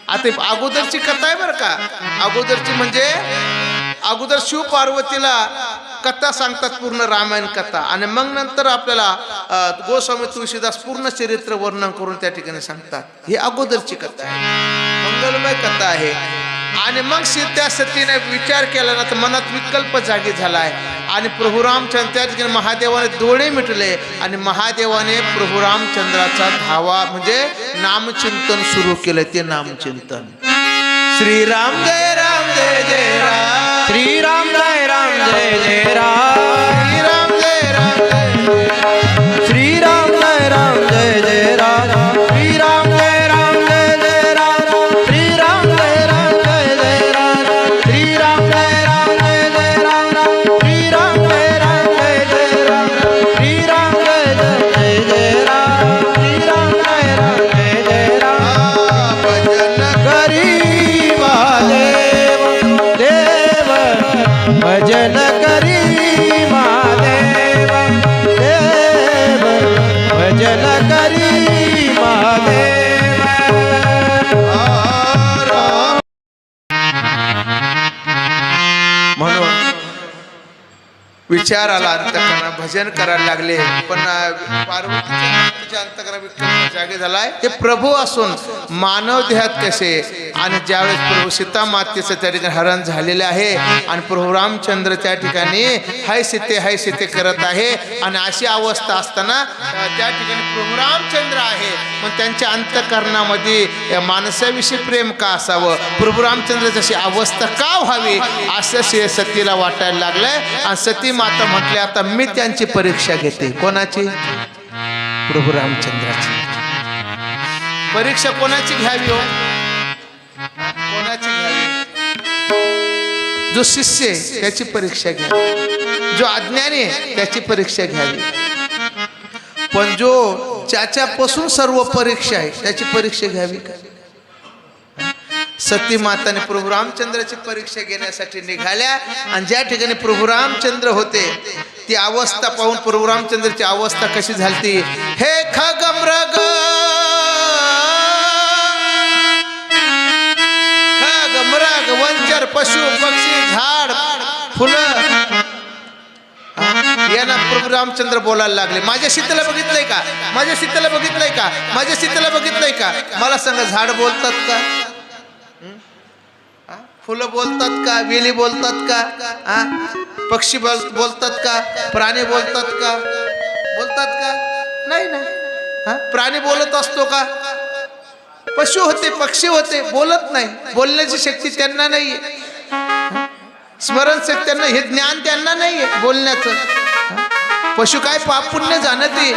आता अगोदरची कथा आहे बरं का. अगोदरची म्हणजे अगोदर शिव पार्वतीला कथा सांगतात, पूर्ण रामायण कथा, आणि मग नंतर आपल्याला गोस्वामी तुळशीदास पूर्ण चरित्र वर्णन करून त्या ठिकाणी सांगतात. ही अगोदरची कथा आहे, मंगलमय कथा आहे. आणि मग त्या सतीने विचार केला ना तर मनात विकल्प जागी झाला आहे. आणि प्रभू रामचंद्र त्या ठिकाणी महादेवाने डोळे मिटले आणि महादेवाने प्रभू रामचंद्राचा धावा म्हणजे नामचिंतन सुरू केलं. ते नामचिंतन श्रीराम जय राम जय जय राम, श्रीराम जय राम जय जय राम, श्रीराम जय राम जय राम, श्रीराम जय राम जय जय राम, श्रीराम जय राम जय जय राम, श्रीराम जय राम जय जय राम, श्रीराम जय राम जय जय राम, श्रीराम जय राम जय जय राम, श्रीराम जय जय जय राम, श्रीराम जय राम जय जय राम. भजन करी महादेव देव, भजन करी महादेव देव, भजन करी महादेव. म्हणून विचार आला अंतकरणा, भजन करायला लागले. पण पार्वतीच्या अंतकरणा विकल्प जागे झालाय. हे प्रभू असून मानव देहात कसे. आणि ज्यावेळेस प्रभू सीता मातेचं त्या ठिकाणी हरण झालेलं आहे आणि प्रभू रामचंद्र त्या ठिकाणी हाय सीते करत आहे. आणि अशी अवस्था असताना त्या ठिकाणी प्रभू रामचंद्र आहे. मग त्यांच्या अंतकरणामध्ये माणसाविषयी प्रेम का असावं, प्रभू रामचंद्राची अशी अवस्था का व्हावी असं सतीला वाटायला लागलंय. आणि सती माता म्हटले, आता मी त्यांची परीक्षा घेते. कोणाची? प्रभू रामचंद्राची. परीक्षा कोणाची घ्यावी हो? कोणाची घ्यावी? जो शिष्य आहे त्याची परीक्षा घ्यावी, जो अज्ञानी आहे त्याची परीक्षा घ्यावी. पण जो ज्याच्यापासून सर्व परीक्षा आहे त्याची परीक्षा घ्यावी का? सती माताने प्रभू रामचंद्राची परीक्षा घेण्यासाठी निघाल्या. आणि ज्या ठिकाणी प्रभू रामचंद्र होते ती अवस्था पाहून प्रभू रामचंद्राची अवस्था कशी झाली. हे खगमृग खगमृग वंचर पशु पक्षी झाड फुलं यांना प्रभू रामचंद्र बोलायला लागले. माझ्या सीतेला बघितलंय का? माझ्या सीतेला बघितलंय का? माझ्या सीतेला बघितलंय का? मला सांगा, झाड बोलतात का? फुलं बोलतात का? वेली बोलतात का? पक्षी बोलतात का? प्राणी बोलतात का? बोलतात का? नाही ना. प्राणी बोलत असतो का? पशु होते, पक्षी होते, बोलत नाही. बोलण्याची शक्ती त्यांना नाहीये, स्मरणशक्ती त्यांना, हे ज्ञान त्यांना नाहीये बोलण्याचं. पशु काय पाप पुण्य जाणते,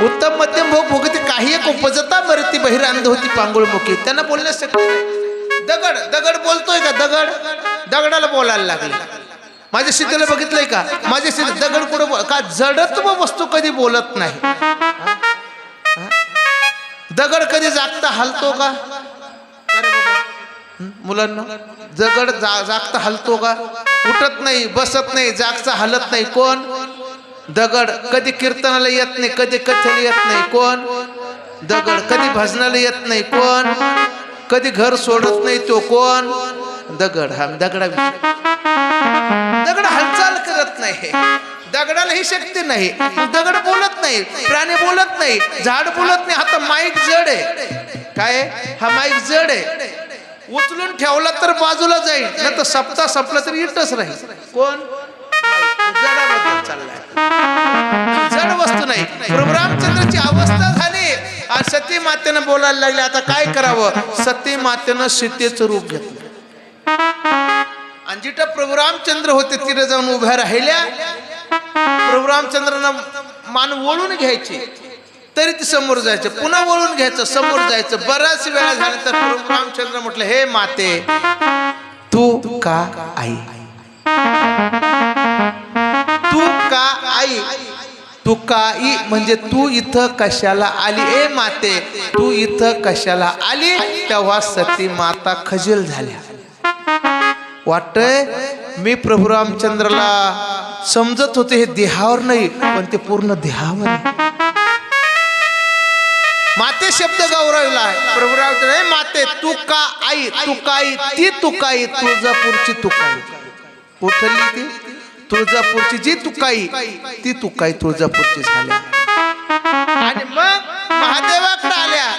उत्तम मध्यम भोग भोगते, काही एक उपजता मरती, बहिरांध होती पांगुळ मुखी. त्यांना बोलण्यास शक्ती नाही. दगड बोलतोय का? दगडाला बोलायला लागले. माझ्या सीतेला बघितलंय का? माझ्या सीते दगड कुठं का? जडत्व वस्तू कधी बोलत नाही. दगड कधी जागता हलतो का? मुलांना, दगड जागता हलतो का? उठत नाही, बसत नाही, जागता हलत नाही. कोण? दगड. कधी कीर्तनाला येत नाही, कधी कथेला येत नाही. कोण? दगड. कधी भजनाला येत नाही. कोण? कधी घर सोडत नाही. तो कोण? दगड. हा दगड हालचाल करत नाही. दगडाला ही शक्ती नाही. दगड बोलत नाही, प्राणी बोलत नाही, झाड बोलत नाही. आता माईक जड आहे. काय? हा माईक जड आहे. उचलून ठेवला तर बाजूला जाईल, नाही तर सप्ताह संपला तर इटच राहील. कोण? जडाबद्दल चाललाय, जड वस्तू नाही. प्रभू रामचंद्राची अवस्था झाली आणि सती मातेनं बोलायला लागले. आता काय करावं? सती मातेनं सीतेचं रूप घेतलं. जिथं प्रभू रामचंद्र होते तिथे जाऊन उभ्या राहिल्या. प्रभू रामचंद्रांना मान वळून घ्यायची तरी ती समोर जायचं, पुन्हा वळून घ्यायचं, समोर जायचं. बराच वेळा झाल्यानंतर प्रभू रामचंद्र म्हटलं, हे माते तू का आई, तू का आई, तू काई म्हणजे तू इथं कशाला आली, ए माते तू इथं कशाला आली. तेव्हा सती माता खजील झाल्या. वाटतंय मी प्रभू रामचंद्राला समजत होते हे देहावर नाही पण ते पूर्ण देहावर आहे. माते शब्द गौरवला आहे. प्रभू रामचंद्र माते तू का आई, तू काई, ती तुकाई तुळजापूरची तुकाई. उठली ती तुळजापूरची जी तुकाई, ती तुकाई तुळजापूरची झाल्या. आणि मग महादेवाकडे आल्या.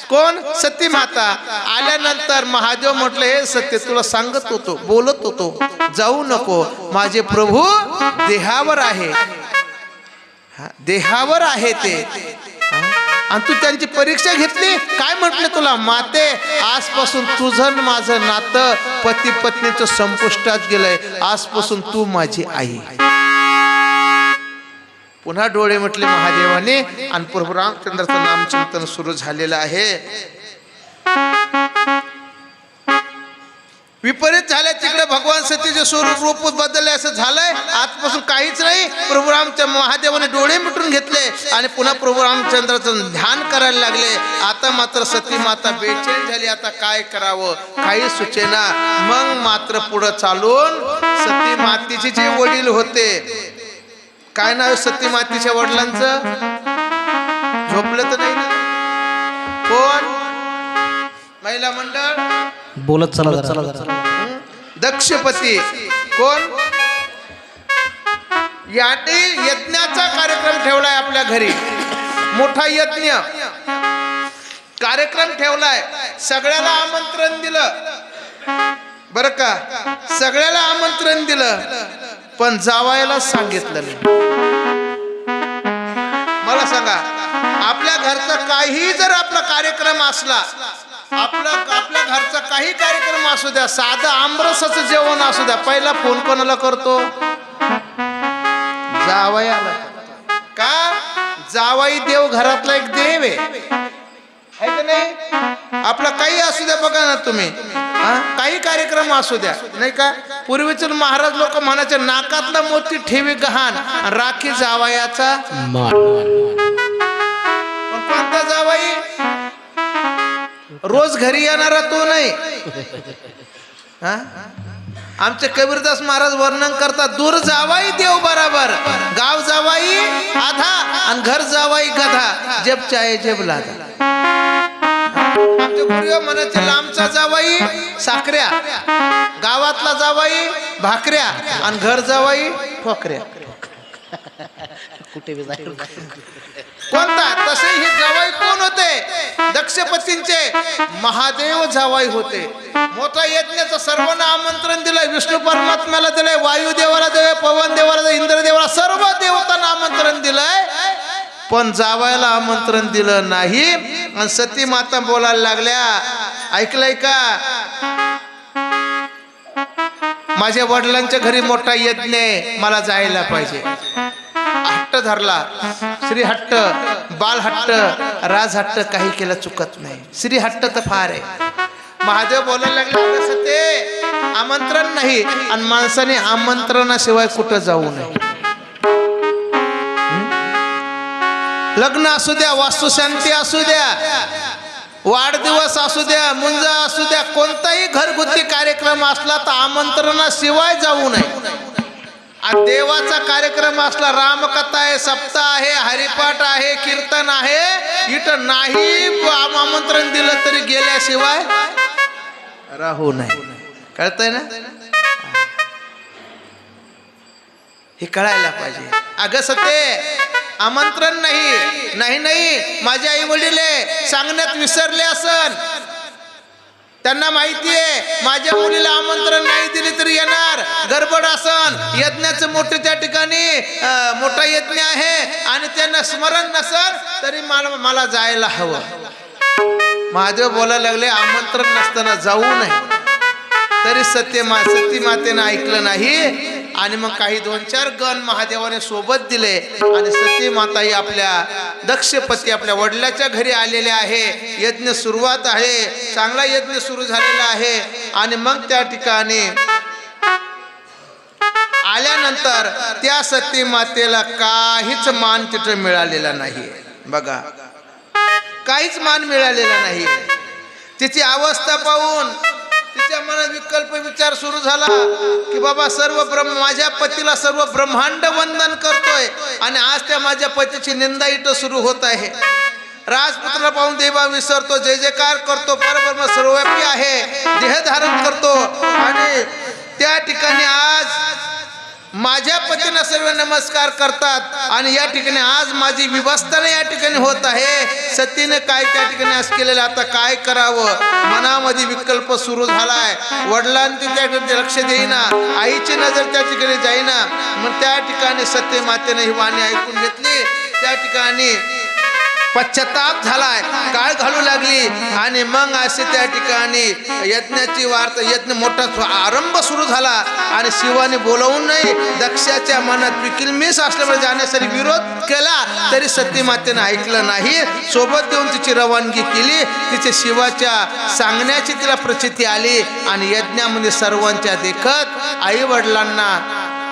कोण? सती माता. आल्यानंतर महादेव म्हटलं, हे सत्य तुला सांगत होतो, बोलत होतो, जाऊ नको, माझे प्रभू देहावर आहे, देहावर आहे ते. आणि तू त्यांची परीक्षा घेतली. काय म्हटले तुला? माते आजपासून तुझं माझं नातं पती पत्नीचं संपुष्टात गेलंय, आजपासून तू माझी आई. पुन्हा डोळे म्हटले महादेवाने आणि प्रभू रामचंद्राचं नामचिंतन सुरू झालेलं आहे. विपरीत झाले तिकडे भगवान सतीचे स्वरूप रूप बदलले असं झालंय. आजपासून काहीच नाही. प्रभू रामच्या महादेवाने डोळे मिटून घेतले आणि पुन्हा प्रभू रामचंद्राचं ध्यान करायला लागले. आता मात्र सती माता बेचैन झाली. आता काय करावं काही सुचेना. मग मात्र पुढं चालून सती मातेचे जे वडील होते, काय नाव सती मातेच्या वडिलांचं? झोपलं तर नाही ना? कोण? महिला मंडळ बोलत चला. दक्षपती. कोण? याने यज्ञाचा कार्यक्रम ठेवलाय आपल्या घरी. मोठा यज्ञ कार्यक्रम ठेवलाय. सगळ्याला आमंत्रण दिलं बरं का, सगळ्याला आमंत्रण दिलं पण जावायला सांगितलं नाही. मला सांगा, आपल्या घरचा काही जर आपला कार्यक्रम असला, आपल्या घरचा काही कार्यक्रम असू द्या, साधं आमरसाचं जेवण असू द्या, पहिला फोन कोणाला करतो? जावयाला. का? जावाई देव घरातला एक देव आहे का नाही? आपला काही असू द्या, बघा ना तुम्ही, काही कार्यक्रम असू द्या नाही का, पूर्वीचे महाराज लोक म्हणायचे नाकातला मोती ठेवी गहाण, राखी जावयाचा मान. पण कोणता जावाई? रोज घरी येणारा तो नाही. आमचे कबीरदास महाराज वर्णन करतात, दूर जावाई देव बराबर, गाव जावाई आधा आणि घर जावाई गधा, जेब चाहे जेब लादा. आमचे पूर्वी म्हणायचे लांबचा जावाई साखऱ्या, गावातला जावाई भाकऱ्या आणि घर जावाई ठोकऱ्या. कुठे कोणता? तसे हे जावाई कोण होते? दक्षपतींचे महादेव जावाई होते. मोठा यज्ञाचं सर्वांना आमंत्रण दिलंय. विष्णू परमात्म्याला दिलंय, वायुदेवाला दिलंय, पवन देवाला दिलंय, इंद्रदेवाला, सर्व देवतांना आमंत्रण दिलंय. पण जावायला आमंत्रण दिलं नाही. आणि सती माता बोलायला लागल्या, ऐकलंय का? माझ्या वडिलांच्या घरी मोठा यज्ञ आहे, मला जायला पाहिजे. हट्ट धरला. श्री हट्ट, बाल हट्ट, राज हट्ट काही केलं चुकत नाही. श्री हट्ट तर फार आहे. महादेव बोलायला लागले, सते आमंत्रण नाही आणि माणसाने आमंत्रणाशिवाय कुठं जाऊ नये. लग्न असू द्या, वास्तुशांती असू द्या, वाढदिवस असू द्या, मुंजा असू द्या, कोणताही घरगुती कार्यक्रम असला तर आमंत्रणाशिवाय जाऊ नये. देवाचा कार्यक्रम असला, रामकथा आहे, सप्ताह आहे, हरिपाठ आहे, कीर्तन आहे, इथं नाही आमंत्रण दिलं तरी गेल्याशिवाय राहू नये. कळतंय ना? हे कळायला पाहिजे. अगं सते आमंत्रण नाही, माझे आई वडील सांगण्यात विसरले असन, त्यांना माहिती आहे माझ्या मुलीला आमंत्रण नाही दिले तरी येणार, गडबड असन, यज्ञाचं मोठं त्या ठिकाणी मोठा यज्ञ आहे आणि त्यांना स्मरण नसन तरी मला जायला हवं. महादेव बोलायला लागले, आमंत्रण नसताना जाऊ नये. तरी सती मातेनं ऐकलं नाही. आणि मग काही 2-4 गण महादेवाने सोबत दिले आणि सती माता ही आपल्या दक्षपती आपल्या वडिलाच्या घरी आलेले आहे. यज्ञ सुरुवात आहे, चांगला यज्ञ सुरू झालेला आहे. आणि मग त्या ठिकाणी आल्यानंतर त्या सती मातेला काहीच मान तिथं मिळालेला नाही. बघा, काहीच मान मिळालेला नाही. तिची अवस्था पाहून तिच्या मनात विकल्प विचार सुरू झाला की बाबा माझ्या पतीला सर्व ब्रह्मांड वंदन करतोय आणि आज त्या माझ्या पतीची निंदा इथं सुरू होत आहे. राजपुत्राला पाहून देवा विसरतो, जय जयकार करतो, परब्रह्म सर्वव्यापी आहे, देह धारण करतो. आणि त्या ठिकाणी आज माझ्या पतीला सर्व नमस्कार करतात आणि या ठिकाणी आज माझी विवस्थाना या ठिकाणी होत आहे. सतीने काय त्या ठिकाणी आज केलेलं, आता काय करावं मनामध्ये विकल्प सुरू झालाय. वडिलांनी त्याकडे लक्ष देईना, आईची नजर त्या ठिकाणी जाईना. मग त्या ठिकाणी सती मातेने ही वाणी ऐकून घेतली. त्या ठिकाणी पश्चाताप झालाय, काळ घालू लागली. आणि मग असे त्या ठिकाणी यज्ञाची वार्ता, यज्ञ मोठा आरंभ सुरू झाला. आणि शिवाने बोलवून नाही, दक्षाच्या मनात विकिलमिस असल्यामुळे जाण्यासाठी विरोध केला, तरी सती मातेने ऐकलं नाही. सोबत देऊन तिची रवानगी केली. तिचे शिवाच्या सांगण्याची तिला प्रचिती आली. आणि यज्ञामध्ये सर्वांच्या देखत आई वडिलांना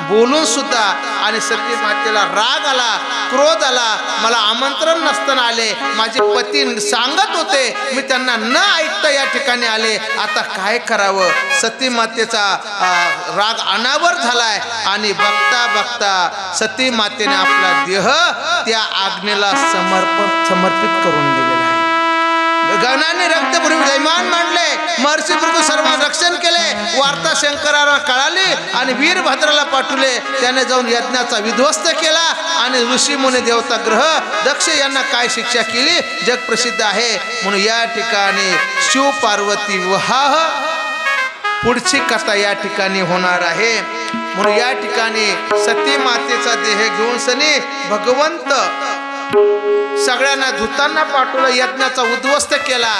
बोलून सुद्धा आणि सती मातेला राग आला, क्रोध आला. मला आमंत्रण नसताना आले, माझे पती सांगत होते, मी त्यांना न ऐकता या ठिकाणी आले, आता काय करावं. सती मातेचा राग अनावर झालाय. आणि बघता बघता सती मातेने आपला देह त्या आज्ञेला समर्पित करून दिलेला आहे. गणाने रक्तपुरी जयमान मांडले, महर्षी भृगू सर्व रक्षण केले. वार्ता शंकराला कळाली आणि वीरभद्राला पाठवले. त्याने जाऊन यज्ञाचा विध्वस्त केला. आणि ऋषी मुनी देवता ग्रह दक्ष यांना काय शिक्षा केली जग प्रसिद्ध आहे. म्हणून या ठिकाणी शिव पार्वती विवाह पुढची कथा या ठिकाणी होणार आहे. म्हणून या ठिकाणी सती मातेचा देह घेऊन सनी भगवंत सगळ्यांना धूतांना पाठवलं, यज्ञाचा उद्ध्वस्त केला.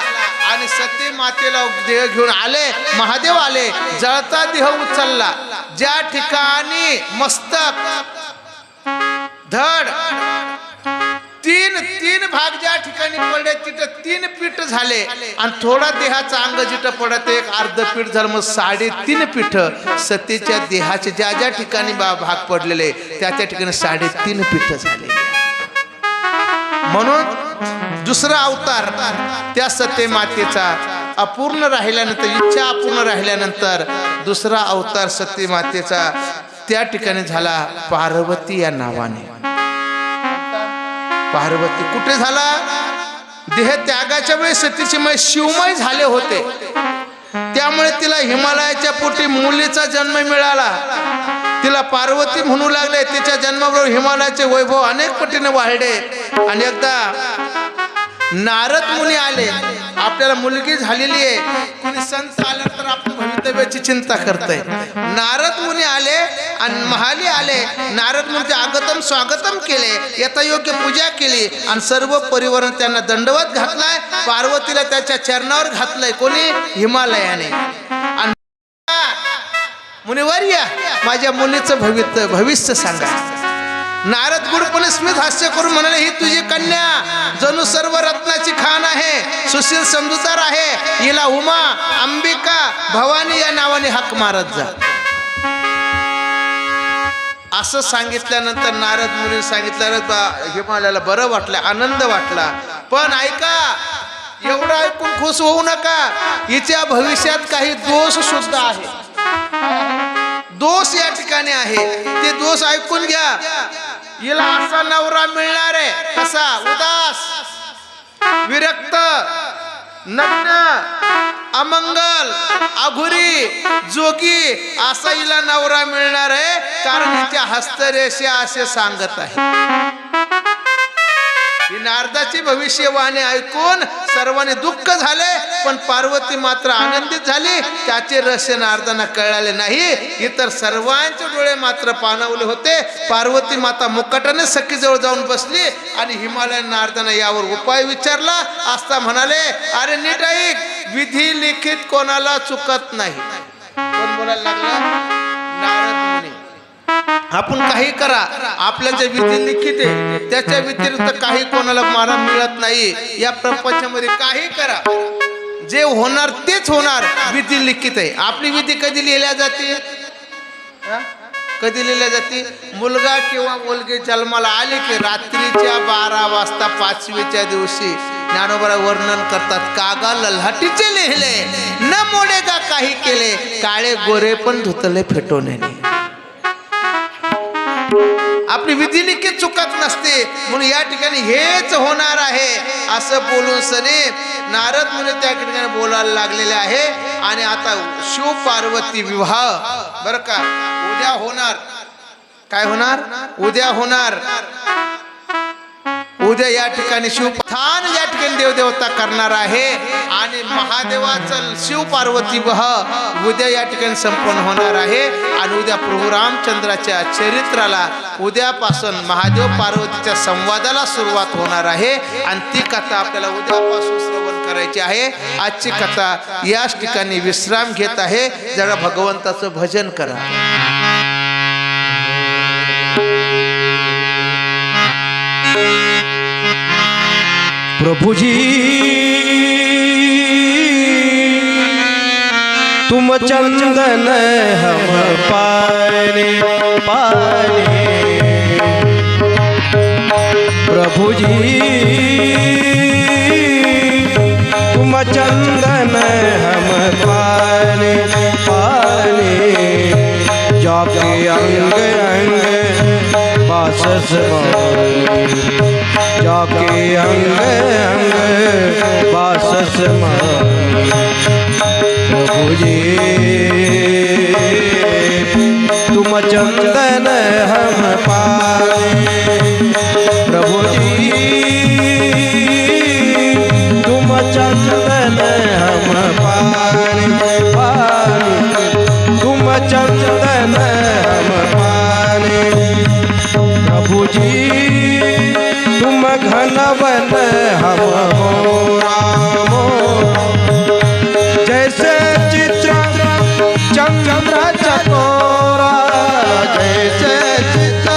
आणि सती मातेला देह घेऊन आले, महादेव आले, जळता देह उचलला. ज्या ठिकाणी मस्तक धड तीन भाग ज्या ठिकाणी पडले तिथं 3 पीठ झाले. आणि थोडा देहाचा अंग जिथं पडत एक अर्ध पीठ झालं, मग 3.5 पीठ सतीच्या देहाचे ज्या ज्या ठिकाणी भाग पडलेले त्या ठिकाणी 3.5 पीठ झाले. म्हणून दुसरा अवतार त्या सती मातेचा अपूर्ण राहिल्यानंतर, इच्छा अपूर्ण राहिल्यानंतर दुसरा अवतार सती मातेचा त्या ठिकाणी झाला पार्वती या नावाने. पार्वती कुठे झाला? देह त्यागाच्या वेळी सतीचे मय शिवमय झाले होते. त्यामुळे तिला हिमालयाच्या पोटी मुलीचा जन्म मिळाला. तिला पार्वती म्हणू लागले. तिच्या जन्माबरोबर हिमालयाचे वैभव अनेक पटीने वाढले. आणि एकदा नारद मुनी आले, आपल्याला मुलगी झालेली आहे, कोणी संत आले तर आपण भवितव्याची चिंता करतोय. नारद मुनी आले आणि महाली आले. नारद मुनीचे आगतम स्वागतम केले, यथायोग्य पूजा केली आणि सर्व परिवार त्यांना दंडवत घातलाय. पार्वतीला त्याच्या चरणावर घातलंय, कोणी? हिमालयाने. आणि मुनिवर्य माझ्या मुलीचं भविष्य सांगा. नारद गुडपणे स्मित हास्य करून म्हणाले, ही तुझी कन्या जणू सर्व रत्नाची खान आहे, सुशील समजूतदार आहे. हिला उमा, अंबिका, भवानी या नावाने हाक मारत जा. असं सांगितल्यानंतर नारद मुनी सांगितलं, हिमालयाला बरं वाटलं, आनंद वाटला. पण ऐका, एवढं ऐकून खुश होऊ नका. हिच्या भविष्यात काही दोष सुद्धा आहे. दोष या ठिकाणी आहे, ते दोष ऐकून घ्या. हिला असा नवरा मिळणार आहे, कसा? उदास, विरक्त, नग्न, अमंगल, अघुरी, जोगी असा हिला नवरा मिळणार आहे. कारण हिच्या हस्तरेषा असे सांगत आहे. ही नारदाची भविष्यवाणी ऐकून सर्वांनी दुःख झाले, पण पार्वती मात्र आनंदित झाली. त्याचे रहस्य नारदांना कळाले नाही. इतर सर्वांचे डोळे मात्र पाणावले होते. पार्वती माता मुकाटाने सखीजवळ जाऊन बसली आणि हिमालयन नारदांना यावर उपाय विचारला असता म्हणाले, अरे नीट ऐक, विधी लिखित कोणाला चुकत नाही. कोण बोलायला लागला? नारद मुनी. आपण काही करा, आपल्या जे विधी लिखित आहे त्याच्या व्यतिरिक्त काही कोणाला मला मिळत नाही. या प्रपंचामध्ये काही करा, जे होणार तेच होणार. विधी लिखित आहे. आपली विधी कधी लिहिल्या जाते? कधी लिहिल्या जाते? मुलगा किंवा मुलगी जन्माला आले की रात्रीच्या 12 वाजता 5वीच्या दिवशी ज्ञानोबा वर्णन करतात. कागा लल्हाटीचे लिहिले न मोडेगा काही केले, काळे गोरे पण धुतले फेटोने. आपली विधी लिखित चुकत नसते. म्हणून या ठिकाणी हेच होणार आहे असं बोलून सने नारद मुनी त्या ठिकाणी बोलायला लागलेले आहे. आणि आता शिव पार्वती विवाह बरं का उद्या होणार. काय होणार? उद्या होणार. उद्या या ठिकाणी शिवस्थान या ठिकाणी देवदेवता करणार आहे. आणि महादेवाचं शिव पार्वती विवाह उद्या या ठिकाणी संपन्न होणार आहे. आणि उद्या प्रभू रामचंद्राच्या चरित्राला उद्यापासून महादेव पार्वतीच्या संवादाला सुरुवात होणार आहे. आणि ती कथा आपल्याला उद्यापासून श्रवण करायची आहे. आजची कथा याच ठिकाणी विश्राम घेत आहे. जरा भगवंताचं भजन करा. प्रभु जी तुम चंदन हम पाने पाने. प्रभु जी तुम चंदन हम पाने पाने. जाके अंग अंग बासस जाके अंग अंग बासस प्रभु जी तुम चंदन हम पाए. प्रभु जी तुम चंदन हम पाए पाए. तुम चंदन हम पाए. प्रभु जी तुम घनवन हम हो रामो. जैसे चित्र चंद्र चकोरा. जैसे चित्र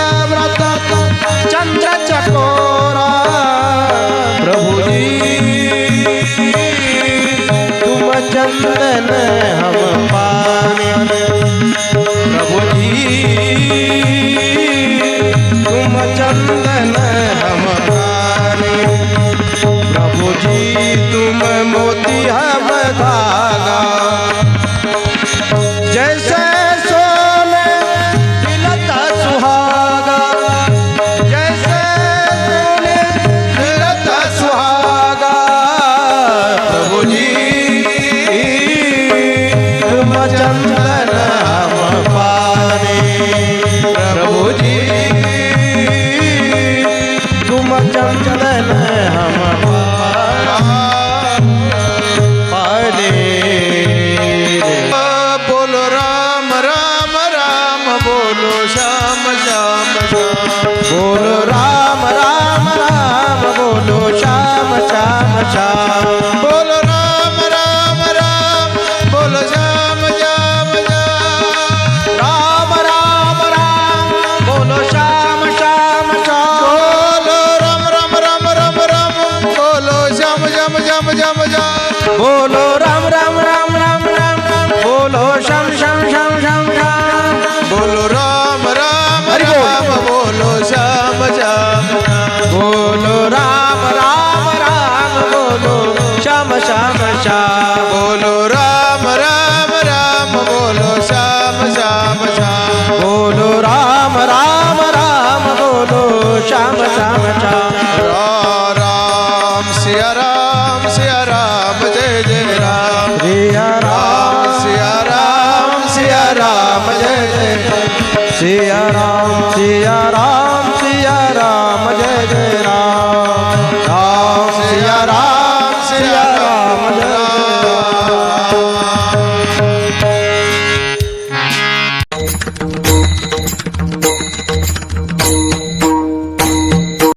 चंद्र चकोरा. प्रभु जी तुम चंदन हम पाने. प्रभु जी तुम चंदन हम पाने. प्रभु जी तुम मोती हम धागा. जैसे सोने खिलता सुहागा. जैसे सोने खिलता सुहागा. प्रभु जी तुम चंदन हम पाने. प्रभु जी तुम चंदन हम पाने. बोलो राम राम राम, बोलो श्याम श्याम श्याम. बोलो राम राम राम, बोलो श्याम श्याम श्याम. बोलो राम राम राम, बोलो श्याम श्याम श्याम. राम राम राम, बोलो श्याम श्याम श्याम. बोलो राम राम राम राम राम, बोलो श्याम श्याम श्याम श्याम श्याम. बोलो राम राम राम राम राम राम, बोलो श्याम श्याम श्याम श्याम श्याम. बोलो राम राम राम, बोलो श्याम श्याम. बोलो राम राम राम, बोलो श्याम श्याम श्याम. बोलो राम राम राम, बोलो श्याम श्याम श्याम. बोलो राम राम राम, बोलो श्याम श्याम श्याम. राम सिया राम जय जय राम. सिया राम सिया राम जय जय राम. सिया राम सिया राम सिया राम जय जय राम.